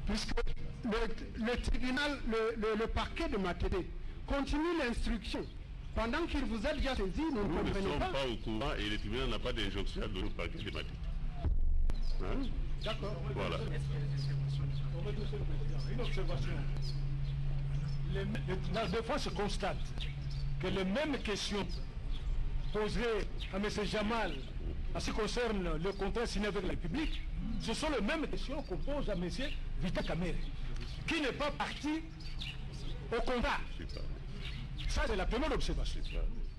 puisque le tribunal, le parquet de Matété continue l'instruction. Pendant qu'il vous a déjà saisi, nous ne comprenons pas. Nous ne sommes pas au courant et le tribunal n'a pas d'injonction à donner au parquet de Matété. Hein? D'accord. Voilà. Une observation. Des fois, se constate que les mêmes questions posées à M. Jamal en ce qui concerne le contrat signé avec la République, ce sont les mêmes questions qu'on pose à M. Vital Kamerhe, qui n'est pas parti au contrat. Ça, c'est la première observation.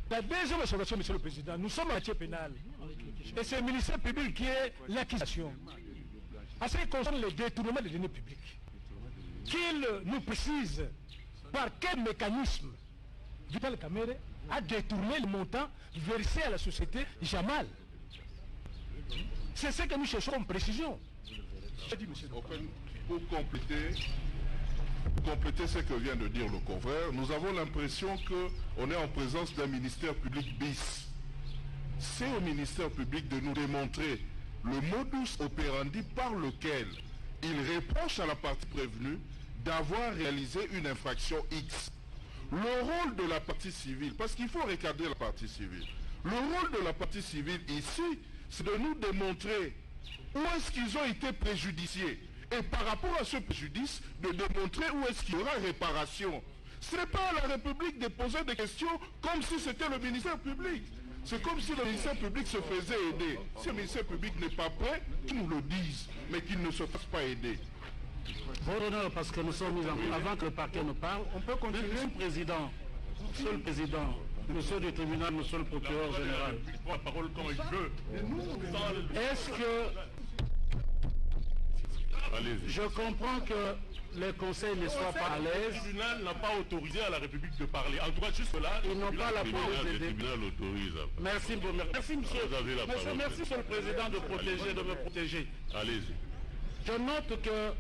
La deuxième observation, M. le Président, nous sommes en matière pénale. Et c'est le ministère public qui est l'accusation. En ce qui concerne le détournement des deniers publics, qu'il nous précise par quel mécanisme Vital Kamerhe a détourné le montant versé à la société Jamal. C'est ce que nous cherchons comme précision. Pour compléter ce que vient de dire le confrère, nous avons l'impression qu'on est en présence d'un ministère public bis. c'est au ministère public de nous démontrer le modus operandi par lequel il reproche à la partie prévenue d'avoir réalisé une infraction X. Le rôle de la partie civile, parce qu'il faut regarder la partie civile, le rôle de la partie civile ici, c'est de nous démontrer où est-ce qu'ils ont été préjudiciés. Et par rapport à ce préjudice, de démontrer où est-ce qu'il y aura réparation. Ce n'est pas à la République de poser des questions comme si c'était le ministère public. C'est comme si le ministère public se faisait aider. Si le ministère public n'est pas prêt, qu'ils nous le disent, mais qu'il ne se fasse pas aider. Votre honneur, parce que nous sommes mis en... Avant que le parquet nous parle, on peut continuer. Monsieur le Président, monsieur du tribunal, monsieur le procureur général. Il prend la parole quand il veut. Est-ce que... Je comprends que les conseils ne soient pas à l'aise. Le tribunal n'a pas autorisé à la République de parler. En tout cas, juste là, ils n'ont pas la police Le tribunal autorise. Merci, monsieur le Président, de me protéger. Allez-y. Je note que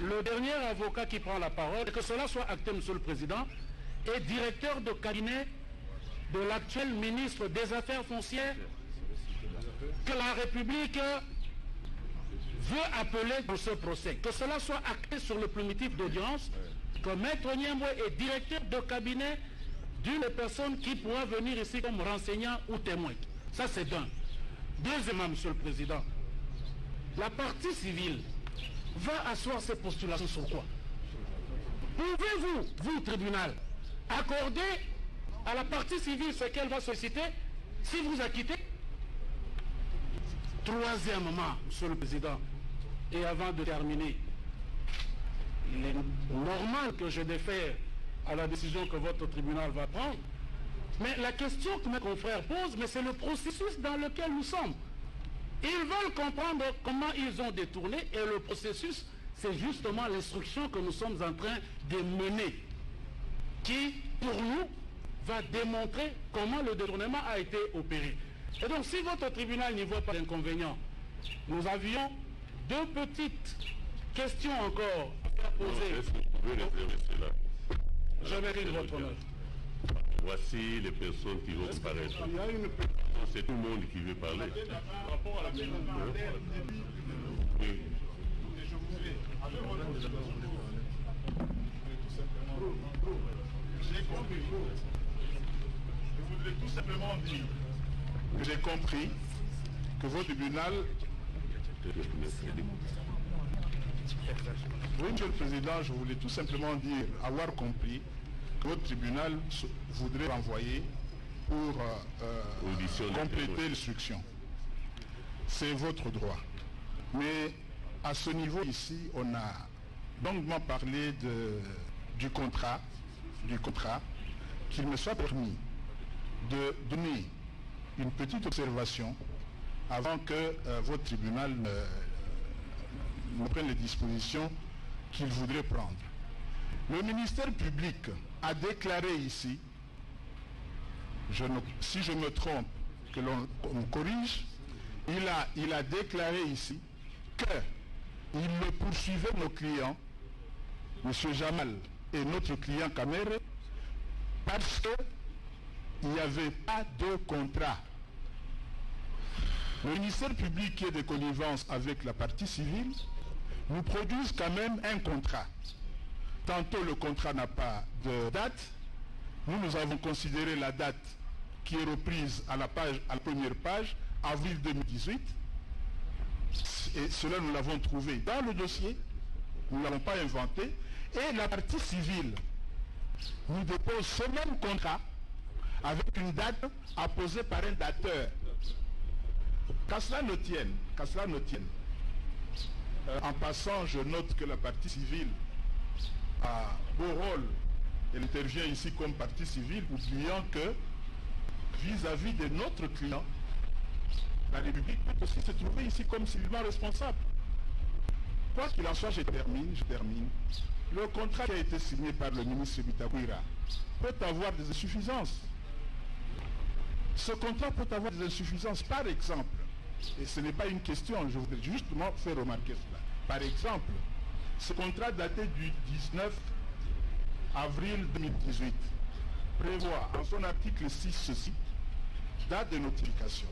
le dernier avocat qui prend la parole, et que cela soit acté, monsieur le Président, est directeur de cabinet de l'actuel ministre des Affaires foncières que la République veut appeler dans ce procès. Que cela soit acté sur le primitif d'audience, que Maître Niemboué est directeur de cabinet d'une personne qui pourra venir ici comme renseignant ou témoin. Ça, c'est d'un. Deuxièmement, monsieur le Président, la partie civile va asseoir ses postulations sur quoi? Pouvez-vous, vous, tribunal, accorder à la partie civile ce qu'elle va solliciter si vous acquittez? Troisièmement, monsieur le Président, et avant de terminer, il est normal que je défère à la décision que votre tribunal va prendre, mais la question que mes confrères posent, mais c'est le processus dans lequel nous sommes. Ils veulent comprendre comment ils ont détourné, et le processus, c'est justement l'instruction que nous sommes en train de mener, qui, pour nous, va démontrer comment le détournement a été opéré. Et donc, si votre tribunal n'y voit pas d'inconvénient, nous avions deux petites questions encore à poser. Est-ce que vous pouvez réserver cela? Je mérite votre honneur. Voici les personnes qui vont paraître. C'est tout le monde qui veut parler. Par rapport à la Oui. J'ai compris. Je voudrais tout simplement dire que j'ai compris que votre tribunal... Oui, monsieur le Président, je voulais tout simplement dire, avoir compris que votre tribunal voudrait renvoyer pour compléter l'instruction. C'est votre droit. Mais à ce niveau ici, on a longuement parlé du contrat, qu'il me soit permis de donner une petite observation avant que votre tribunal ne prenne les dispositions qu'il voudrait prendre. Le ministère public a déclaré ici, si je me trompe, que l'on corrige, il a déclaré ici qu'il ne poursuivait nos clients, M. Jamal et notre client Kamere, parce qu'il n'y avait pas de contrat. Le ministère public qui est de connivence avec la partie civile nous produise quand même un contrat. Tantôt le contrat n'a pas de date, nous avons considéré la date qui est reprise à la première page, avril 2018, et cela nous l'avons trouvé dans le dossier, nous ne l'avons pas inventé, et la partie civile nous dépose ce même contrat avec une date apposée par un dateur. Qu'à cela ne tienne, en passant, je note que la partie civile a beau rôle, elle intervient ici comme partie civile, oubliant que vis-à-vis de notre client, la République peut aussi se trouver ici comme civilement responsable. Quoi qu'il en soit, je termine. Le contrat qui a été signé par le ministre Bitakwira peut avoir des insuffisances. Ce contrat peut avoir des insuffisances. Par exemple, et ce n'est pas une question, je voudrais justement faire remarquer cela. Par exemple, ce contrat daté du 19 avril 2018 prévoit en son article 6 ceci, Date de notification.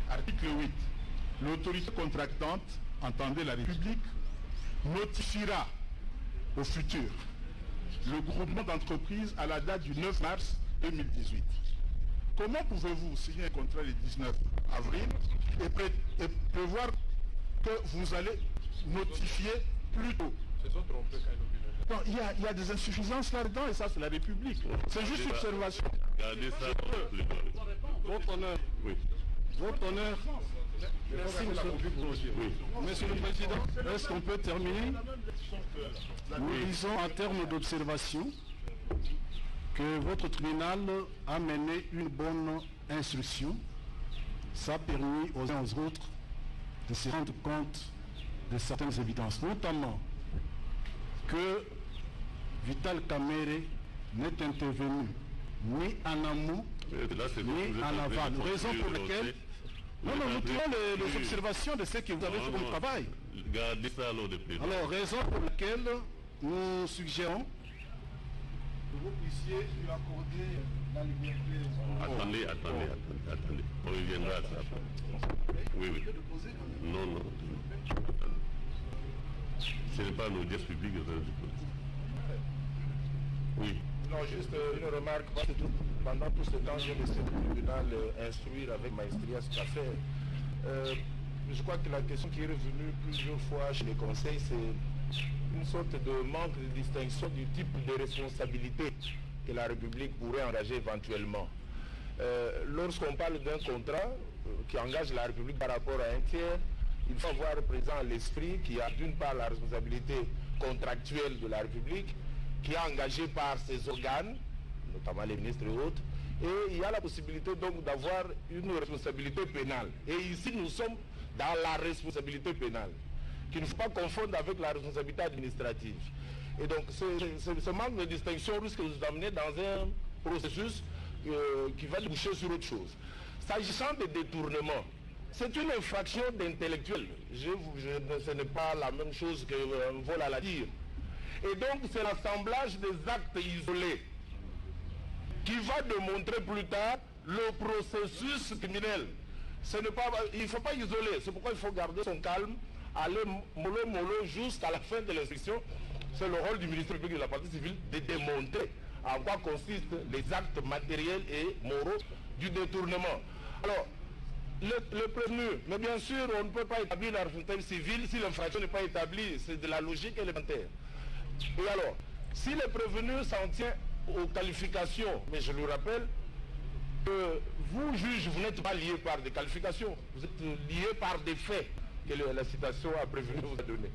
Article 8. L'autorité contractante, entendez la République, notifiera au futur le groupement d'entreprises à la date du 9 mars 2018. Comment pouvez-vous signer un contrat le 19 avril et prévoir que vous allez notifier plus tôt? Non, il y a des insuffisances là-dedans et ça c'est la République. C'est juste une observation. Regardez ça. Votre honneur. Oui. Votre honneur. Merci, Monsieur le Président. Est-ce qu'on peut terminer? Nous disons en termes d'observation que votre tribunal a mené une bonne instruction. Ça a permis aux uns aux autres de se rendre compte de certaines évidences, notamment que Vital Kamerhe n'est intervenu ni en amont ni en aval. Raison pour laquelle nous tirons les observations de ceux qui vous avez fait comme travail. Gardez ça alors de plus. Alors, raison pour laquelle nous suggérons que vous puissiez lui accorder la liberté. Attendez. On reviendra à ça. Oui. Non. Ce n'est pas une audience publique. Oui. Non, juste une remarque. Pendant tout ce temps, j'ai laissé le tribunal instruire avec maestria cette affaire. Je crois que la question qui est revenue plusieurs fois chez les conseils, c'est une sorte de manque de distinction du type de responsabilité que la République pourrait engager éventuellement. Lorsqu'on parle d'un contrat qui engage la République par rapport à un tiers, il faut avoir présent à l'esprit qu'il y a d'une part la responsabilité contractuelle de la République, qui est engagée par ses organes, notamment les ministres et autres, et il y a la possibilité donc d'avoir une responsabilité pénale. Et ici, nous sommes dans la responsabilité pénale, qu'il ne faut pas confondre avec la responsabilité administrative. Et donc, ce manque de distinction risque de nous amener dans un processus qui va déboucher sur autre chose. S'agissant des détournements, c'est une infraction d'intellectuel. Ce n'est pas la même chose qu'un vol à la tire. Et donc, c'est l'assemblage des actes isolés qui va démontrer plus tard le processus criminel. Il ne faut pas isoler. C'est pourquoi il faut garder son calme, aller mollo jusqu'à la fin de l'instruction. C'est le rôle du ministre public de la partie civile de démontrer en quoi consistent les actes matériels et moraux du détournement. Alors, le prévenu, mais bien sûr, on ne peut pas établir la responsabilité civile si l'infraction n'est pas établie. C'est de la logique élémentaire. Et alors, si le prévenu s'en tient aux qualifications, mais je le rappelle, que vous, juge, vous n'êtes pas lié par des qualifications, vous êtes lié par des faits que la citation a prévenu vous a donné.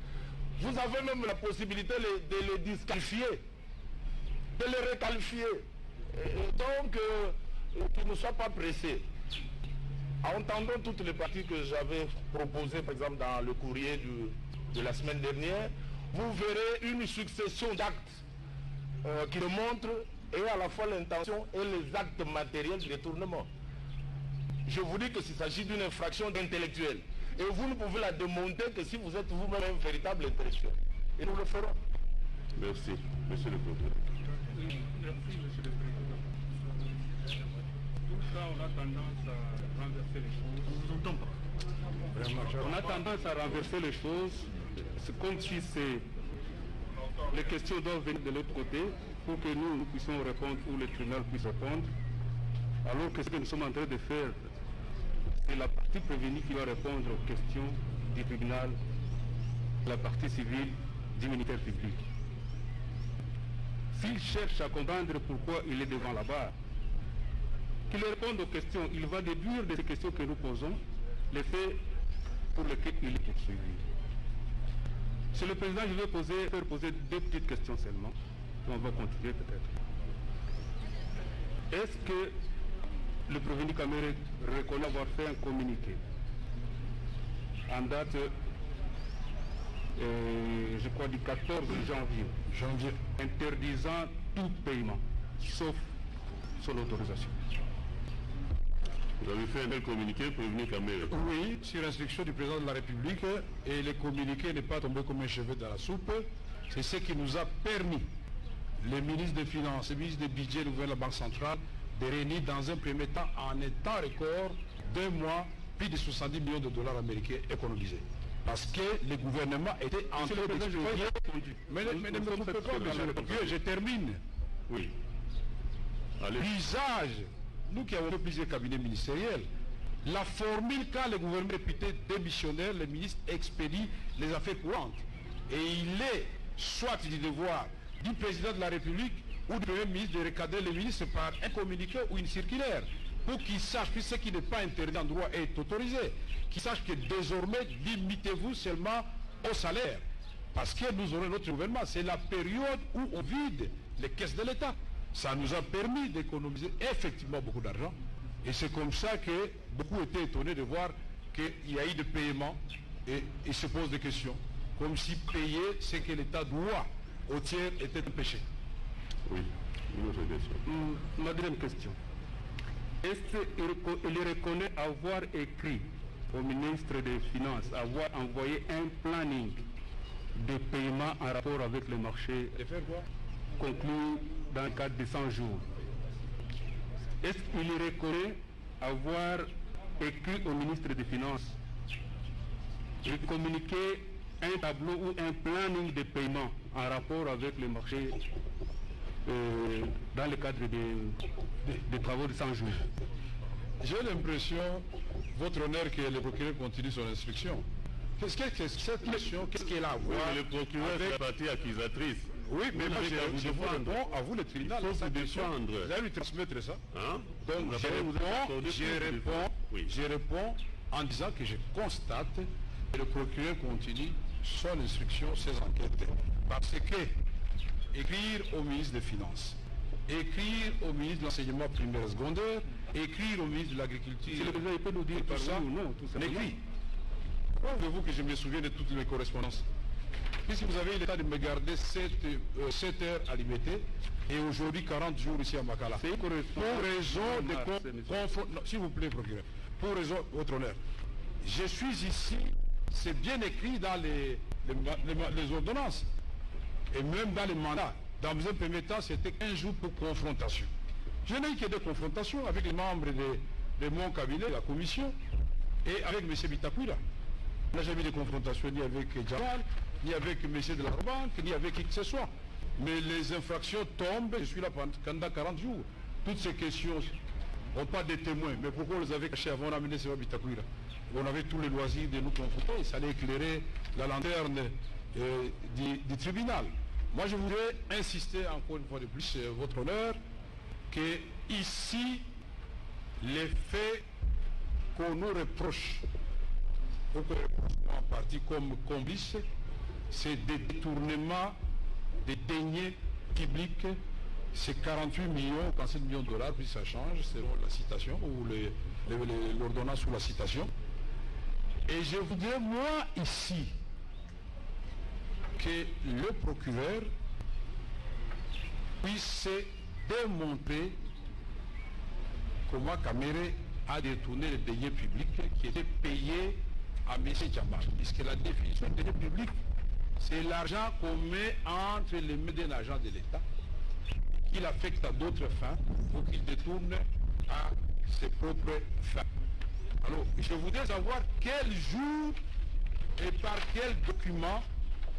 Vous avez même la possibilité de les disqualifier, de les requalifier. Et donc, qu'ils ne soient pas pressés. En entendant toutes les parties que j'avais proposées, par exemple dans le courrier de la semaine dernière, vous verrez une succession d'actes qui le montrent et à la fois l'intention et les actes matériels du détournement. Je vous dis que s'il s'agit d'une infraction d'intellectuel. Et vous ne pouvez la démontrer que si vous êtes vous-même un véritable intellectuel. Et nous le ferons. Merci, monsieur le procureur. Merci, monsieur le président. Tout ça, on a tendance à renverser les choses. On ne vous entend pas. On a tendance à renverser les choses. C'est comme si les questions doivent venir de l'autre côté pour que nous puissions répondre ou le tribunal puisse répondre. Alors que ce que nous sommes en train de faire, c'est la partie prévenue qui doit répondre aux questions du tribunal, la partie civile du ministère public. S'il cherche à comprendre pourquoi il est devant la barre, qu'il réponde aux questions, il va déduire de ces questions que nous posons les faits pour lesquels il est poursuivi. Monsieur le Président, je vais faire poser deux petites questions seulement, et on va continuer peut-être. Est-ce que le prévenu Kamerhe reconnaît avoir fait un communiqué en date, je crois, du 14 janvier, interdisant tout paiement, sauf son autorisation? Vous avez fait un tel communiqué prévenu Kamerhe? Oui, sur instruction du président de la République, et le communiqué n'est pas tombé comme un cheveu dans la soupe. C'est ce qui nous a permis, les ministres des Finances, les ministres des Budgets, de la Banque centrale, de réunir dans un premier temps, en un temps record, 2 mois, plus de 70 millions de dollars américains économisés. Parce que le gouvernement était en train d'exploiter. Mais ne me coupez pas, monsieur le procureur, je termine. Oui. L'usage, nous qui avons plusieurs cabinets ministériels, la formule quand le gouvernement est réputé démissionnaire, le ministre expédie les affaires courantes. Et il est soit du devoir du président de la République ou du premier ministre de recadrer le ministre par un communiqué ou une circulaire, pour qu'il sache que ce qui n'est pas interdit en droit est autorisé, qu'il sache que désormais, limitez-vous seulement au salaire. Parce que nous aurons notre gouvernement. C'est la période où on vide les caisses de l'État. Ça nous a permis d'économiser effectivement beaucoup d'argent. Et c'est comme ça que beaucoup étaient étonnés de voir qu'il y a eu des paiements et ils se posent des questions. Comme si payer ce que l'État doit au tiers était un péché. Oui, une autre question. Ma deuxième question. Est-ce qu'il reconnaît avoir écrit au ministre des Finances, avoir envoyé un planning de paiement en rapport avec le marché conclu dans le cadre de 100 jours? Est-ce qu'il reconnaît avoir écrit au ministre des Finances de communiquer un tableau ou un planning de paiement en rapport avec le marché dans le cadre des travaux de 100 jours? J'ai l'impression, votre honneur, que le procureur continue son instruction. Qu'est-ce que cette question, qu'est-ce qu'elle a à voir le procureur avec est la partie accusatrice. Oui, mais moi je vous défendre. réponds à vous le tribunal. Il faut vous défendre. Vous allez lui transmettre ça. Hein? Donc je réponds en disant que je constate que le procureur continue son instruction, ses enquêtes. Parce que écrire au ministre des Finances, écrire au ministre de l'enseignement primaire et secondaire, écrire au ministre de l'Agriculture, Si le président il peut nous dire par ça, oui ou non, tout simplement. l'écrit. Comment voulez-vous que je me souvienne de toutes mes correspondances? Puisque vous avez eu le temps de me garder 7 heures à limiter et aujourd'hui 40 jours ici à Makala. Pour raison de confort. S'il vous plaît, procureur. Pour raison, votre honneur. Je suis ici, c'est bien écrit dans les ordonnances et même dans les mandats. Dans un premier temps, c'était 15 jours pour confrontation. Je n'ai eu que des confrontations avec les membres de mon cabinet, de la commission, et avec M. Bitakwira. On n'a jamais eu de confrontation ni avec Djamal, ni avec M. de la Banque, ni avec qui que ce soit. Mais les infractions tombent, je suis là pendant 40 jours. Toutes ces questions n'ont pas de témoins. Mais pourquoi on les avait cachés avant d'amener M. Bitakwira? On avait tous les loisirs de nous confronter. Ça allait éclairer la lanterne du tribunal. Moi, je voudrais insister encore une fois de plus, votre honneur, que ici, les faits qu'on nous reproche, ou qu'on reproche en partie comme complice, c'est des détournements des deniers publics. C'est 48 millions, 47 millions de dollars, puis ça change selon la citation, ou l'ordonnance ou la citation. Et je voudrais, moi, ici, que le procureur puisse démontrer comment Kamere a détourné les deniers publics qui étaient payés à M. Djamal. Puisque la définition des deniers publics, c'est l'argent qu'on met entre les mains d'un agent de l'État, qu'il affecte à d'autres fins, ou qu'il détourne à ses propres fins. Alors, je voudrais savoir quel jour et par quel document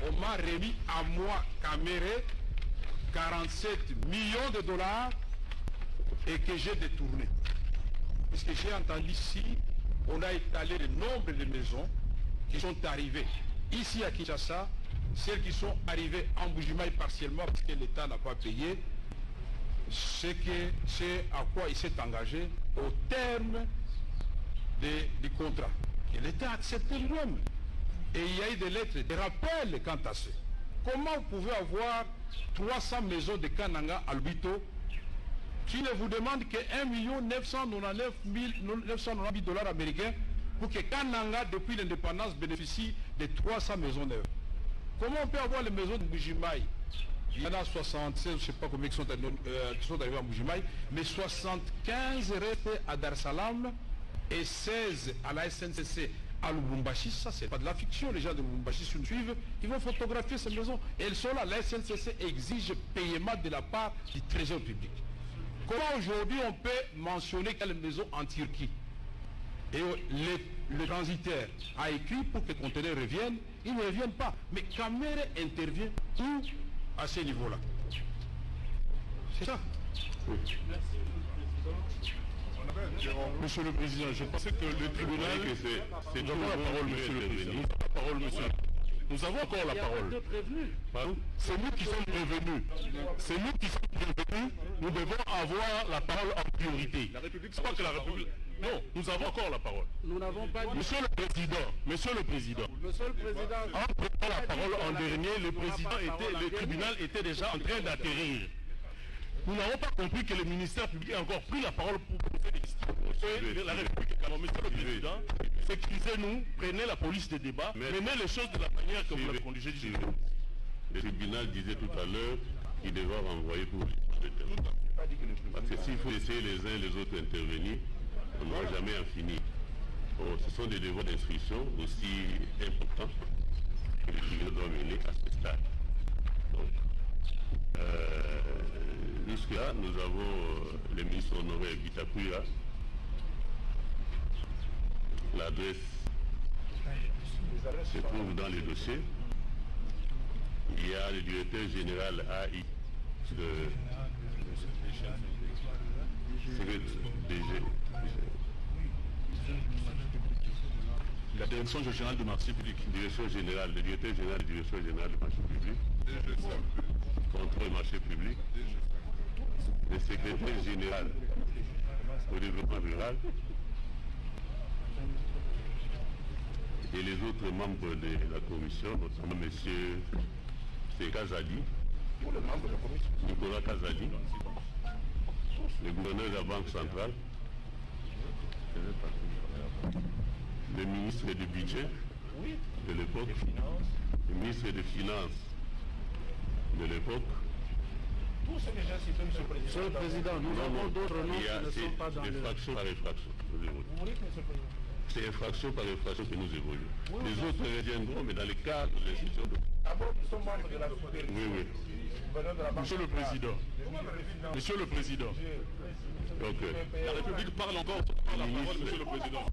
on m'a remis à moi, Kamere, 47 millions de dollars et que j'ai détourné. Puisque j'ai entendu ici, on a étalé le nombre de maisons qui sont arrivées ici à Kinshasa, celles qui sont arrivées en Bujimaï partiellement parce que l'État n'a pas payé, c'est à quoi il s'est engagé au terme du contrat. Et l'État a accepté lui-même. Et il y a eu des lettres, des rappels quant à ça. Comment vous pouvez avoir 300 maisons de Kananga à Lubito qui ne vous demandent que 1 999 000 dollars américains pour que Kananga, depuis l'indépendance, bénéficie de 300 maisons neuves? Comment on peut avoir les maisons de Bujimaï? Il y en a 76, je ne sais pas combien qui sont arrivés à Bujimaï, mais 75 restent à Dar es Salaam et 16 à la SNCC à Lubumbashi. Ça, c'est pas de la fiction. Les gens de Lubumbashi, si nous suivent, ils vont photographier ces maisons. Et elles sont là. La SNCC exige paiement de la part du trésor public. Comment aujourd'hui on peut mentionner quelle maison en Turquie? Et le transitaire a écrit pour que les conteneurs reviennent, ils ne reviennent pas. Mais Camere intervient où à ce niveau-là? C'est ça. Oui. Monsieur le Président, je pensais que le tribunal... C'est d'abord la parole, Monsieur le Président. Nous avons encore la parole. C'est nous qui sommes prévenus. C'est nous qui sommes prévenus. Nous devons avoir la parole en priorité. La République, c'est pas que la République... Non, nous avons encore la parole. Nous n'avons pas dit... Monsieur le Président, en prenant la parole en dernier, le tribunal était déjà en train d'atterrir. Nous n'avons pas compris que le ministère public a encore pris la parole pour poser des questions. La République est calme. Monsieur le Président, sécurisez-nous, prenez la police des débats, menez les choses de la manière que vous l'avez conduit. Le tribunal disait tout à l'heure qu'il devait renvoyer pour le terme. Parce que s'il faut laisser les uns et les autres intervenir, on n'aura jamais en finir. Ce sont des devoirs d'instruction aussi importants que le tribunal doit mener à ce stade. Donc, jusque-là, nous avons le ministre honoré Bitakwira, l'adresse se trouve dans les dossiers. Il y a le directeur général AI la direction générale de marché public. Direction générale, le directeur général de la direction générale du marché public. Contrôle marché public. Le secrétaire général au développement rural. Et les autres membres de la commission, notamment M. Kazadi, Nicolas Kazadi, le gouverneur de la Banque centrale, le ministre du budget de l'époque, le ministre des finances de l'époque. Monsieur le Président, nous avons d'autres noms qui ne sont pas dans le... Infraction par infraction. C'est infraction par infraction que nous évoluons. Les autres reviendront, mais dans le cadre de l'institution de... Oui. Monsieur le Président. Donc, la République parle encore par la parole, Monsieur le Président.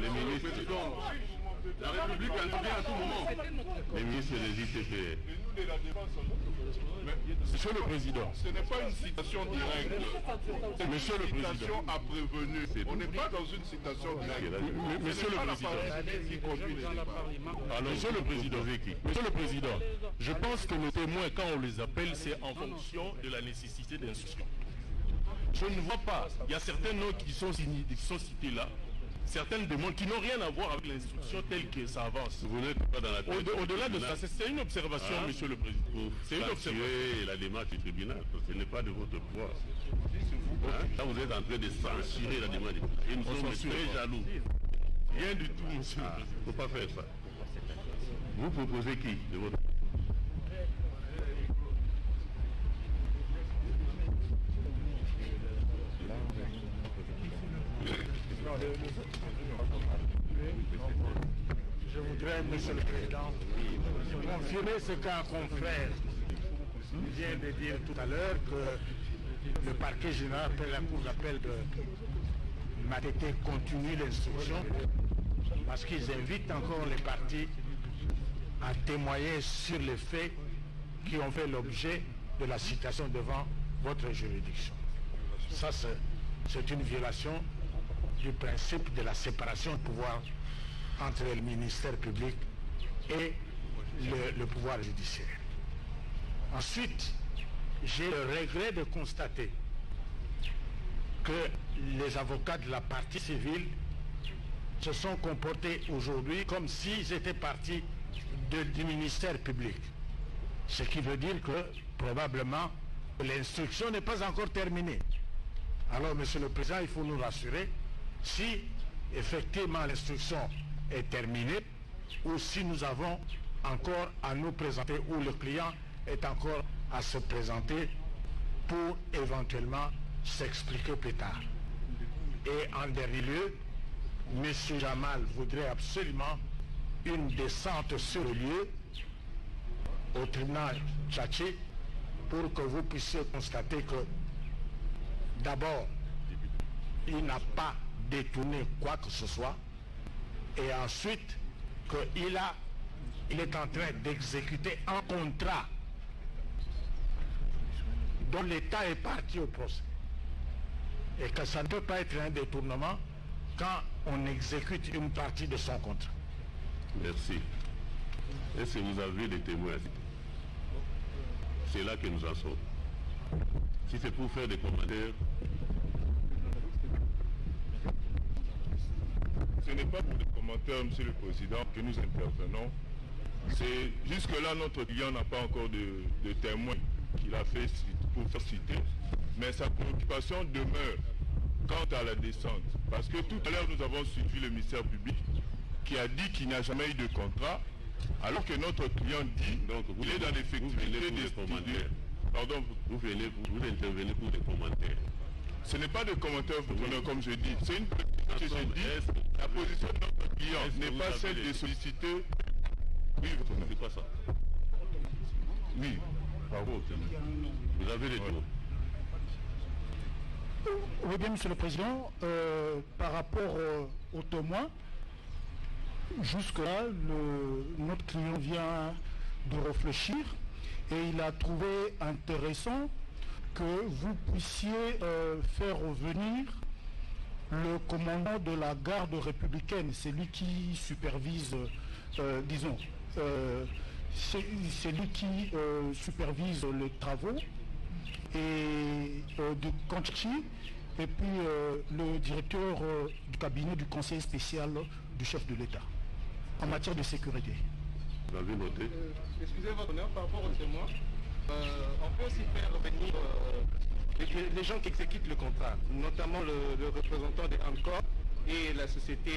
Les ministres... La République intervient à tout moment. Les ministres des ICP. Monsieur le Président. Ce n'est pas une citation directe. Monsieur le Président. Une citation à prévenu. On n'est pas dans une citation directe. Monsieur le Président. Alors, Monsieur le Président, je pense que nos témoins, quand on les appelle, c'est en fonction de la nécessité d'instruction. Je ne vois pas. Il y a certains noms qui sont cités là. Certaines demandes qui n'ont rien à voir avec l'instruction telle que ça avance. Vous n'êtes pas dans la tête. Au-delà de ça, c'est une observation, Monsieur le Président. C'est une observation. La démarche du tribunal, ce n'est pas de votre pouvoir. Là, vous êtes en train de censurer la démarche. Et nous sommes très jaloux. Rien du tout, Monsieur le Président. Il ne faut pas faire ça. Vous proposez qui de votre... Je voudrais, Monsieur le Président, confirmer ce qu'un confrère vient de dire tout à l'heure, que le parquet général de la Cour d'appel de Matete continue l'instruction parce qu'ils invitent encore les parties à témoigner sur les faits qui ont fait l'objet de la citation devant votre juridiction. Ça, c'est une violation du principe de la séparation de pouvoir entre le ministère public et le pouvoir judiciaire. Ensuite, j'ai le regret de constater que les avocats de la partie civile se sont comportés aujourd'hui comme s'ils étaient partis du ministère public. Ce qui veut dire que probablement l'instruction n'est pas encore terminée. Alors, Monsieur le Président, il faut nous rassurer si effectivement l'instruction est terminée ou si nous avons encore à nous présenter ou le client est encore à se présenter pour éventuellement s'expliquer plus tard. Et en dernier lieu, M. Jamal voudrait absolument une descente sur le lieu au tribunal Tchatché pour que vous puissiez constater que d'abord, il n'a pas détourné quoi que ce soit, et ensuite qu'il est en train d'exécuter un contrat dont l'État est parti au procès. Et que ça ne peut pas être un détournement quand on exécute une partie de son contrat. Merci. Est-ce que vous avez des témoins? C'est là que nous en sommes. Si c'est pour faire des commentaires... Ce n'est pas pour des commentaires, Monsieur le Président, que nous intervenons. C'est jusque-là, notre client n'a pas encore de témoins qu'il a fait pour faire citer. Mais sa préoccupation demeure quant à la descente. Parce que tout à l'heure, nous avons suivi le ministère public qui a dit qu'il n'y a jamais eu de contrat, alors que notre client dit qu'il est dans l'effectivité des commentaires. Pardon, vous intervenez pour des commentaires. Ce n'est pas de commentaires, comme je dis. C'est une précision que je dis. La position de notre client n'est pas celle de solliciter... Oui, c'est pas ça. Oui. Bravo, vous avez les mots. Oui, bien, Monsieur le Président, par rapport aux témoins, jusque-là, notre client vient de réfléchir et il a trouvé intéressant que vous puissiez faire revenir le commandant de la garde républicaine, c'est lui qui supervise, c'est lui qui supervise les travaux et de Conchi, et puis le directeur du cabinet du conseil spécial du chef de l'État en matière de sécurité. Vous avez noté? Excusez votre honneur, par rapport aux témoins, on peut aussi faire revenir les gens qui exécutent le contrat, notamment le représentant de Encore et la société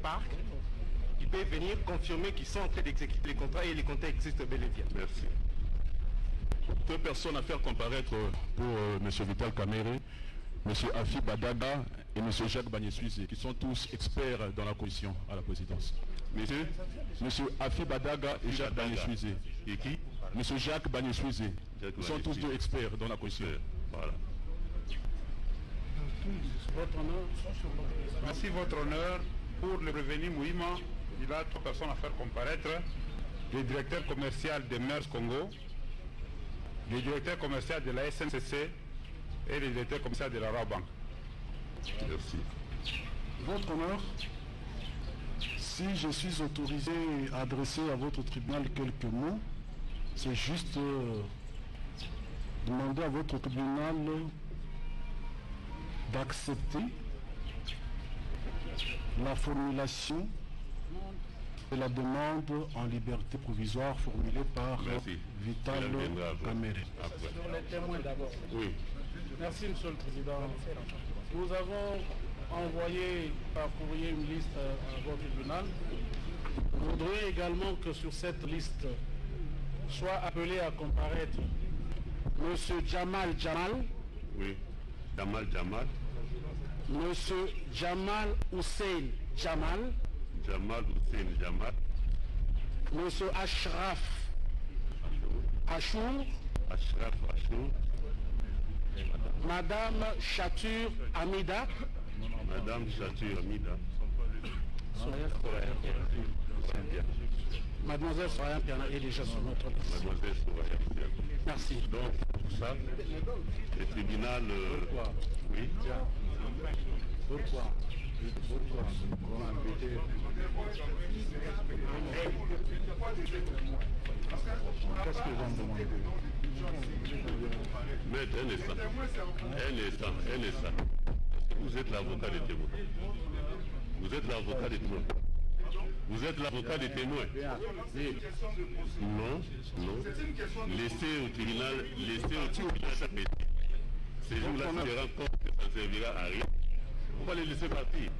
Parc, qui peuvent venir confirmer qu'ils sont en train d'exécuter les contrats et les contrats existent bel et bien. Merci. Deux personnes à faire comparaître pour M. Vital Kamere, M. Afi Badaga et M. Jacques Bagné-Suizé, qui sont tous experts dans la commission à la présidence. Monsieur Afi Badaga et Jacques Bagné-Suizé. Et qui? M. Jacques Bagné-Suizé. Ils sont tous deux experts dans la commission. Voilà. Votre honneur. Merci, votre honneur. Pour le revenu Mouima, il a 3 personnes à faire comparaître. Le directeur commercial de MERS Congo, le directeur commercial de la SNCC et le directeur commercial de la Rabank. Merci. Votre honneur, si je suis autorisé à adresser à votre tribunal quelques mots, c'est juste demander à votre tribunal d'accepter la formulation de la demande en liberté provisoire formulée par Vital Kamere. Sur les témoins d'abord. Oui. Merci, Monsieur le Président. Nous avons envoyé par courrier une liste à votre tribunal. Nous voudrions également que sur cette liste soit appelé à comparaître Monsieur Jamal Jamal. Oui. Jamal Jamal. Monsieur Jamal Hussein Jamal. Jamal Hussein Jamal. Monsieur Ashraf Achour. Ashraf Achour. Madame Chatur Amida. Madame Chatur Amida. Mademoiselle Soraya Piana est déjà sur notre liste. Mademoiselle Soraya Piana. Merci. Donc, pour ça, le tribunal... oui. Pourquoi? Qu'est-ce que vous en demandez? Maître, un instant. Vous êtes l'avocat des témoins. Vous êtes l'avocat des témoins. Vous êtes l'avocat des témoins. Non. Laissez au tribunal s'arrêter. Ces jours-là, si je rends compte que ça ne servira à rien, on va les laisser partir.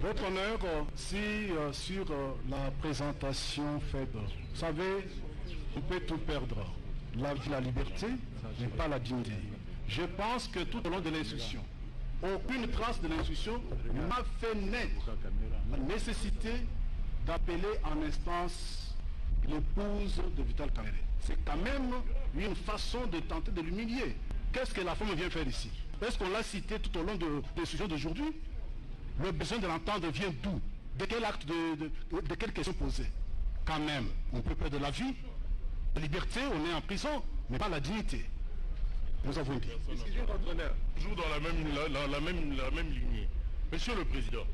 Votre honneur, si sur la présentation faite, vous savez, on peut tout perdre. La liberté, mais pas la dignité. Je pense que tout au long de l'instruction, aucune trace de l'instruction m'a fait naître la nécessité d'appeler en instance l'épouse de Vital Kamere. C'est quand même une façon de tenter de l'humilier. Qu'est-ce que la femme vient faire ici? Est-ce qu'on l'a cité tout au long de discussion d'aujourd'hui? Le besoin de l'entendre vient d'où? De quel acte, de quelle question posée? Quand même, on peut perdre la vie, la liberté, on est en prison, mais pas la dignité. Nous avons dit. Toujours dans la même lignée. Monsieur le Président,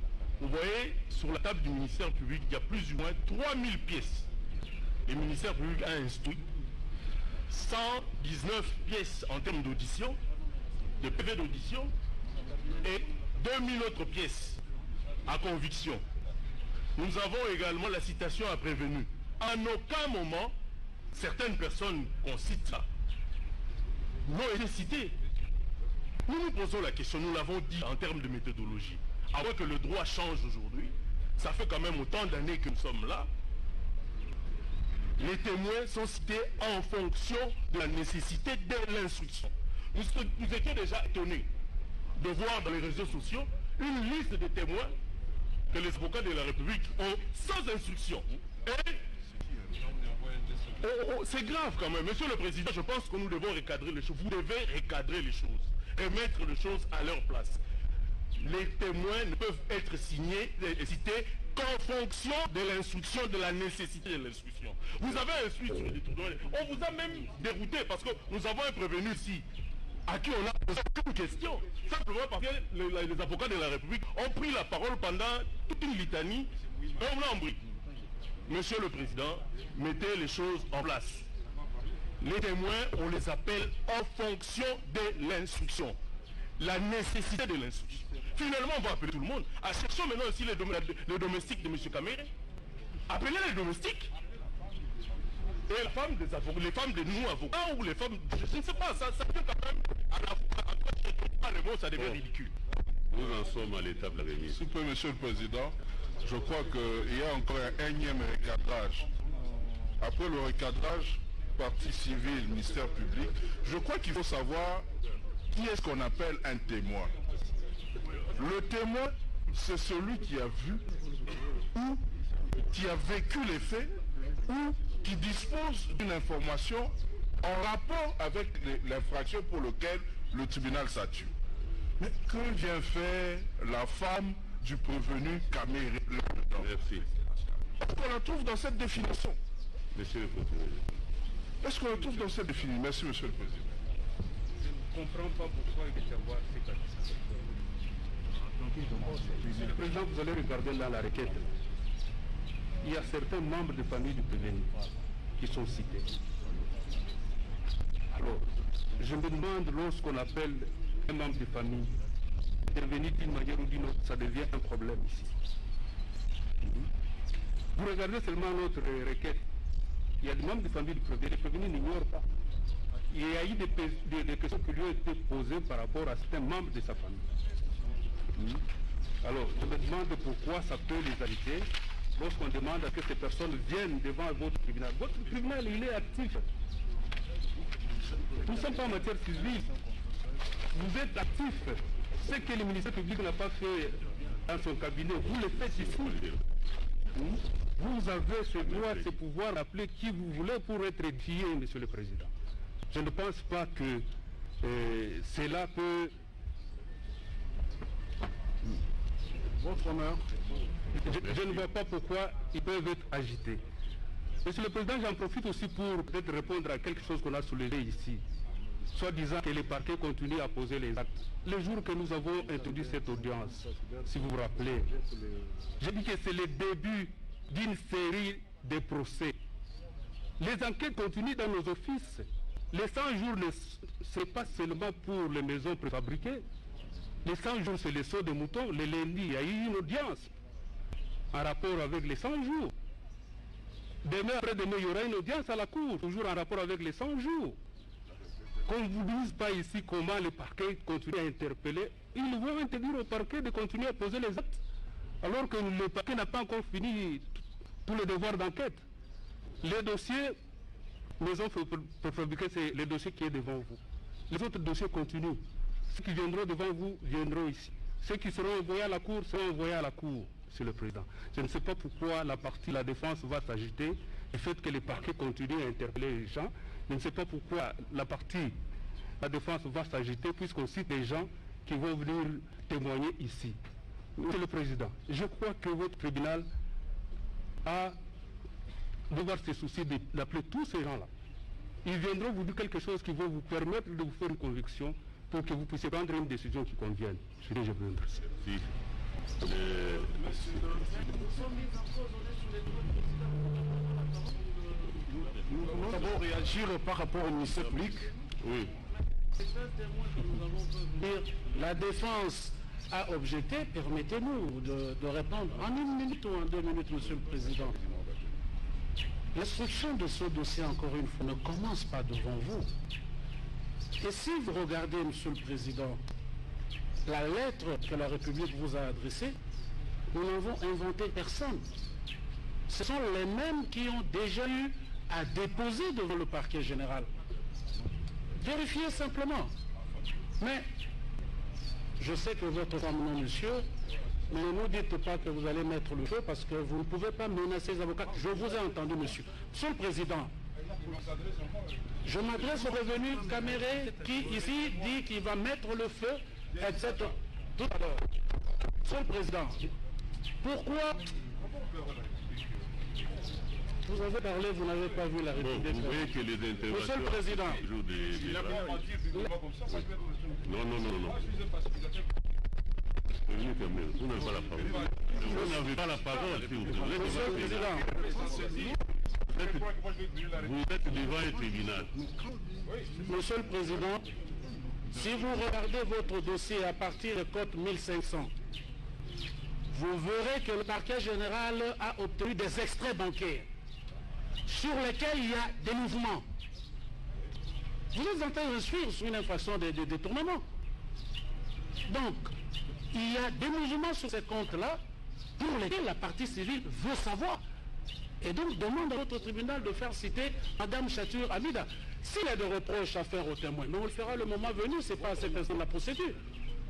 vous voyez, sur la table du ministère public, il y a plus ou moins 3000 pièces. Le ministère public a instruit 119 pièces en termes d'audition, de PV d'audition, et 2000 autres pièces à conviction. Nous avons également la citation à prévenu. En aucun moment, certaines personnes qu'on cite ça n'ont été citées. Nous nous posons la question, nous l'avons dit en termes de méthodologie. Avant que le droit change aujourd'hui, ça fait quand même autant d'années que nous sommes là. Les témoins sont cités en fonction de la nécessité de l'instruction. Nous étions déjà étonnés de voir dans les réseaux sociaux une liste de témoins que les avocats de la République ont sans instruction. C'est grave quand même. Monsieur le Président, je pense que nous devons recadrer les choses. Vous devez recadrer les choses et mettre les choses à leur place. Les témoins ne peuvent être cités qu'en fonction de l'instruction, de la nécessité de l'instruction. Vous avez instruit sur les détournements. On vous a même dérouté parce que nous avons un prévenu ici à qui on a posé aucune question. Simplement parce que les avocats de la République ont pris la parole pendant toute une litanie. On l'a embrouillé. Monsieur le Président, mettez les choses en place. Les témoins, on les appelle en fonction de l'instruction. La nécessité de l'instruction. Finalement, on va appeler tout le monde. Cherchons maintenant aussi les domestiques de M. Kamere. Appelez les domestiques. Et les femmes de nous avocats ou les femmes, je ne sais pas, ça peut quand même, à la fois, ça devient ridicule. Nous en sommes à l'étape de la remise. S'il vous plaît, Monsieur le Président, je crois qu'il y a encore un énième recadrage. Après le recadrage, partie civile, ministère public, je crois qu'il faut savoir qui est-ce qu'on appelle un témoin. Le témoin, c'est celui qui a vu ou qui a vécu les faits ou qui dispose d'une information en rapport avec l'infraction pour laquelle le tribunal statue. Mais que vient faire la femme du prévenu Kamere là-dedans? Merci. Est-ce qu'on la trouve dans cette définition? Monsieur le Président. Est-ce qu'on la trouve dans cette définition? Merci, Monsieur le Président. Je ne comprends pas pourquoi il y a avoir cette accusation. Monsieur le Président, vous allez regarder là la requête. Il y a certains membres de famille du prévenu qui sont cités. Alors, je me demande, lorsqu'on appelle un membre de famille intervenir d'une manière ou d'une autre, ça devient un problème ici. Vous regardez seulement notre requête. Il y a des membres de famille du prévenu. Le prévenu n'ignore pas. Il y a eu des questions qui lui ont été posées par rapport à certains membres de sa famille. Alors, je me demande pourquoi ça peut les arrêter lorsqu'on demande à ce que ces personnes viennent devant votre tribunal. Votre tribunal, il est actif. Nous ne sommes pas en matière civile. Vous êtes actif. Ce que le ministère public n'a pas fait dans son cabinet, vous le faites ici. Vous avez ce droit, ce pouvoir d'appeler qui vous voulez pour être édifié, Monsieur le Président. Je ne pense pas que cela peut... Votre honneur. Je ne vois pas pourquoi ils peuvent être agités. Monsieur le Président, j'en profite aussi pour peut-être répondre à quelque chose qu'on a soulevé ici. Soit disant que les parquets continuent à poser les actes. Le jour que nous avons introduit cette audience, si vous vous rappelez, j'ai dit que c'est le début d'une série de procès. Les enquêtes continuent dans nos offices. Les 100 jours, ce n'est pas seulement pour les maisons préfabriquées. Les 100 jours, c'est les sauts de moutons. Le lundi, il y a eu une audience en rapport avec les 100 jours. Demain, après-demain, il y aura une audience à la Cour, toujours en rapport avec les 100 jours. Qu'on ne vous dise pas ici comment les parquets continuent à interpeller, ils vont interdire au parquet de continuer à poser les actes, alors que le parquet n'a pas encore fini tous les devoirs d'enquête. Les dossiers, maison préfabriquée, c'est le dossier qui est devant vous. Les autres dossiers continuent. Ceux qui viendront devant vous viendront ici. Ceux qui seront envoyés à la Cour seront envoyés à la Cour, Monsieur le Président. Je ne sais pas pourquoi la partie de la défense va s'agiter, le fait que les parquets continuent à interpeller les gens. Je ne sais pas pourquoi la défense va s'agiter, puisqu'on cite des gens qui vont venir témoigner ici. Monsieur le Président, je crois que votre tribunal a devoir se soucier d'appeler tous ces gens-là. Ils viendront vous dire quelque chose qui va vous permettre de vous faire une conviction pour que vous puissiez prendre une décision qui convienne. Je vous remercie. Nous voulons d'abord réagir par rapport au ministère public. Oui. La défense a objecté, permettez-nous de répondre en 1 minute ou en 2 minutes, Monsieur le Président. L'instruction de ce dossier, encore une fois, ne commence pas devant vous. Et si vous regardez, Monsieur le Président, la lettre que la République vous a adressée, nous n'avons inventé personne. Ce sont les mêmes qui ont déjà eu à déposer devant le parquet général. Vérifiez simplement. Mais je sais que votre femme, non, monsieur, mais ne nous dites pas que vous allez mettre le feu parce que vous ne pouvez pas menacer les avocats. Je vous ai entendu, monsieur. Monsieur le Président, je m'adresse au revenu Caméré qui, ici, dit qu'il va mettre le feu, etc. Tout à l'heure. Monsieur le Président, pourquoi vous avez parlé, vous n'avez pas vu la République. Vous voyez que les interventions... Monsieur le Président. Non. Vous n'avez pas la parole. Vous n'avez pas la parole, si vous voulez. Monsieur le Président. Vous êtes devant un tribunal. Monsieur le Président, si vous regardez votre dossier à partir de code 1500, vous verrez que le parquet général a obtenu des extraits bancaires sur lesquels il y a des mouvements. Vous êtes en train de suivre sur une infraction de détournement. Donc, il y a des mouvements sur ces comptes-là pour lesquels la partie civile veut savoir. Et donc demande à votre tribunal de faire citer Madame Chatur Hamida. S'il y a des reproches à faire aux témoins, mais on le fera le moment venu, ce n'est pas à cette personne de la procédure.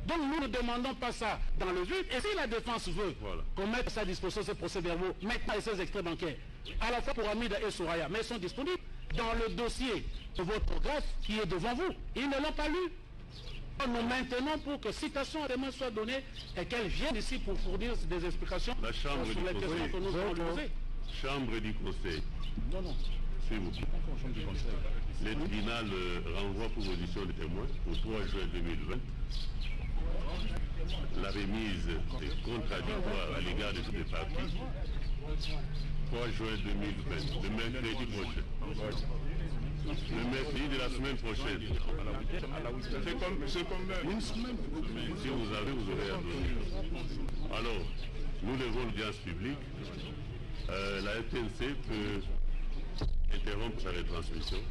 Donc nous ne demandons pas ça dans le vide. Et si la défense veut qu'on mette à sa disposition ces procès-verbaux, maintenant et ces extraits bancaires, à la fois pour Hamida et Soraya, mais ils sont disponibles dans le dossier de votre greffe qui est devant vous. Ils ne l'ont pas lu. Nous maintenons pour que citation à témoin soit donnée et qu'elle vienne ici pour fournir des explications sur les questions que nous allons poser. Chambre du Conseil. Non. S'il vous plaît. Le tribunal renvoie pour audition des témoins au 3 juin 2020. La remise est contradictoire à l'égard de toutes les parties. 3 juin 2020, le mercredi prochain. Le mercredi de la semaine prochaine. C'est comme une semaine. Si vous avez, vous aurez à donner. Alors, nous levons l'audience publique. La RTNC peut interrompre sa retransmission.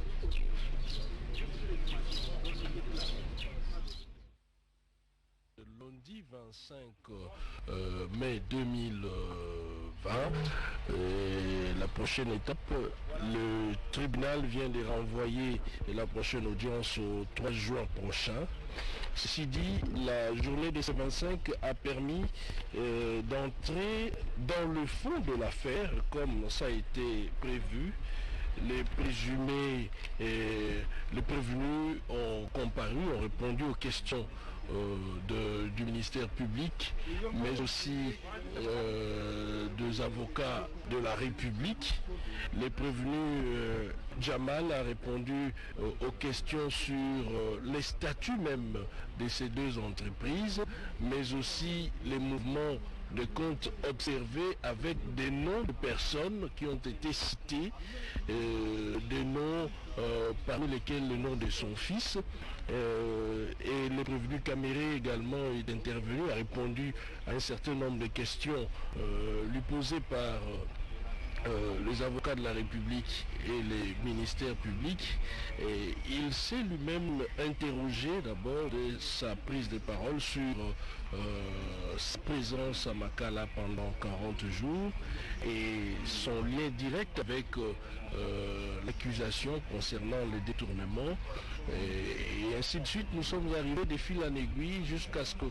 Lundi 25 mai 2020, la prochaine étape, le tribunal vient de renvoyer la prochaine audience au 3 juin prochain. Ceci dit, la journée de ce 25 a permis d'entrer dans le fond de l'affaire, comme ça a été prévu. Les présumés et les prévenus ont comparu, ont répondu aux questions du ministère public, mais aussi des avocats de la République. Les prévenus, Jamal a répondu aux questions sur les statuts même de ces deux entreprises, mais aussi les mouvements de comptes observés avec des noms de personnes qui ont été cités, des noms parmi lesquels le nom de son fils. Et le prévenu Caméré également est intervenu, a répondu à un certain nombre de questions lui posées par les avocats de la République et les ministères publics. Et il s'est lui-même interrogé d'abord de sa prise de parole sur sa présence à Makala pendant 40 jours et son lien direct avec l'accusation concernant le détournement. Et ainsi de suite, nous sommes arrivés de fil en aiguille jusqu'à ce que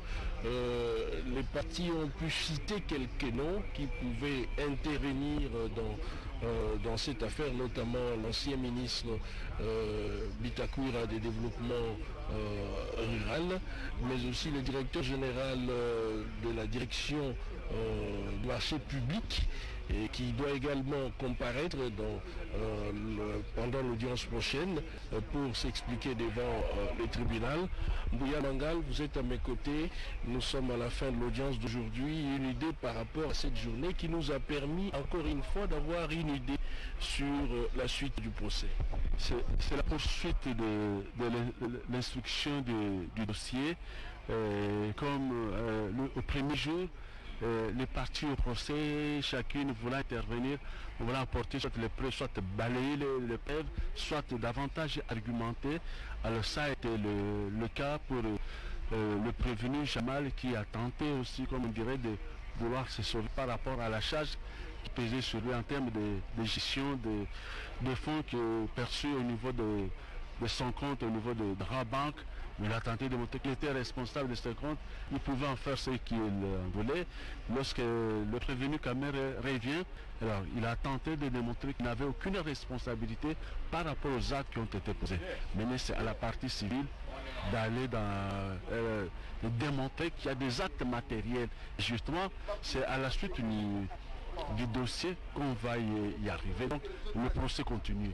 les partis ont pu citer quelques noms qui pouvaient intervenir dans cette affaire, notamment l'ancien ministre Bitakwira des développements rural, mais aussi le directeur général de la direction du marché public, et qui doit également comparaître pendant l'audience prochaine pour s'expliquer devant le tribunal. Mbouya Mangal, vous êtes à mes côtés. Nous sommes à la fin de l'audience d'aujourd'hui. Une idée par rapport à cette journée qui nous a permis encore une fois d'avoir une idée sur la suite du procès. C'est la poursuite de l'instruction du dossier. Au premier jour, les parties au procès, chacune voulant intervenir, voulant apporter soit les preuves, soit balayer les preuves, soit davantage argumenter. Alors ça a été le cas pour le prévenu Jamal, qui a tenté aussi, comme on dirait, de vouloir se sauver par rapport à la charge qui pesait sur lui en termes de gestion de fonds perçus au niveau de son compte, au niveau de Rabank. Il a tenté de montrer qu'il était responsable de ce compte. Il pouvait en faire ce qu'il voulait. Lorsque le prévenu Kamer revient, alors il a tenté de démontrer qu'il n'avait aucune responsabilité par rapport aux actes qui ont été posés. Maintenant, c'est à la partie civile d'aller de démontrer qu'il y a des actes matériels. Justement, c'est à la suite du dossier qu'on va y arriver. Donc, le procès continue.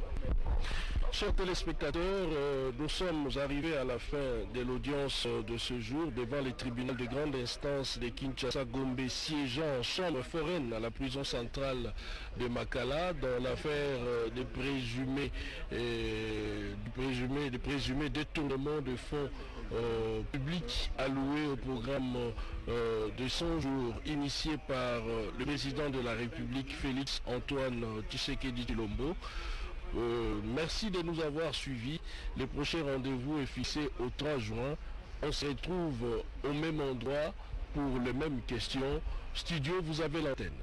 Chers téléspectateurs, nous sommes arrivés à la fin de l'audience de ce jour devant les tribunaux de grande instance de Kinshasa-Gombe, siégeant en chambre foraine à la prison centrale de Makala dans l'affaire des présumés détournements de fonds publics alloués au programme de 100 jours initié par le président de la République, Félix Antoine Tshisekedi Tshilombo. Merci de nous avoir suivis. Le prochain rendez-vous est fixé au 3 juin. On se retrouve au même endroit pour les mêmes questions. Studio, vous avez l'antenne.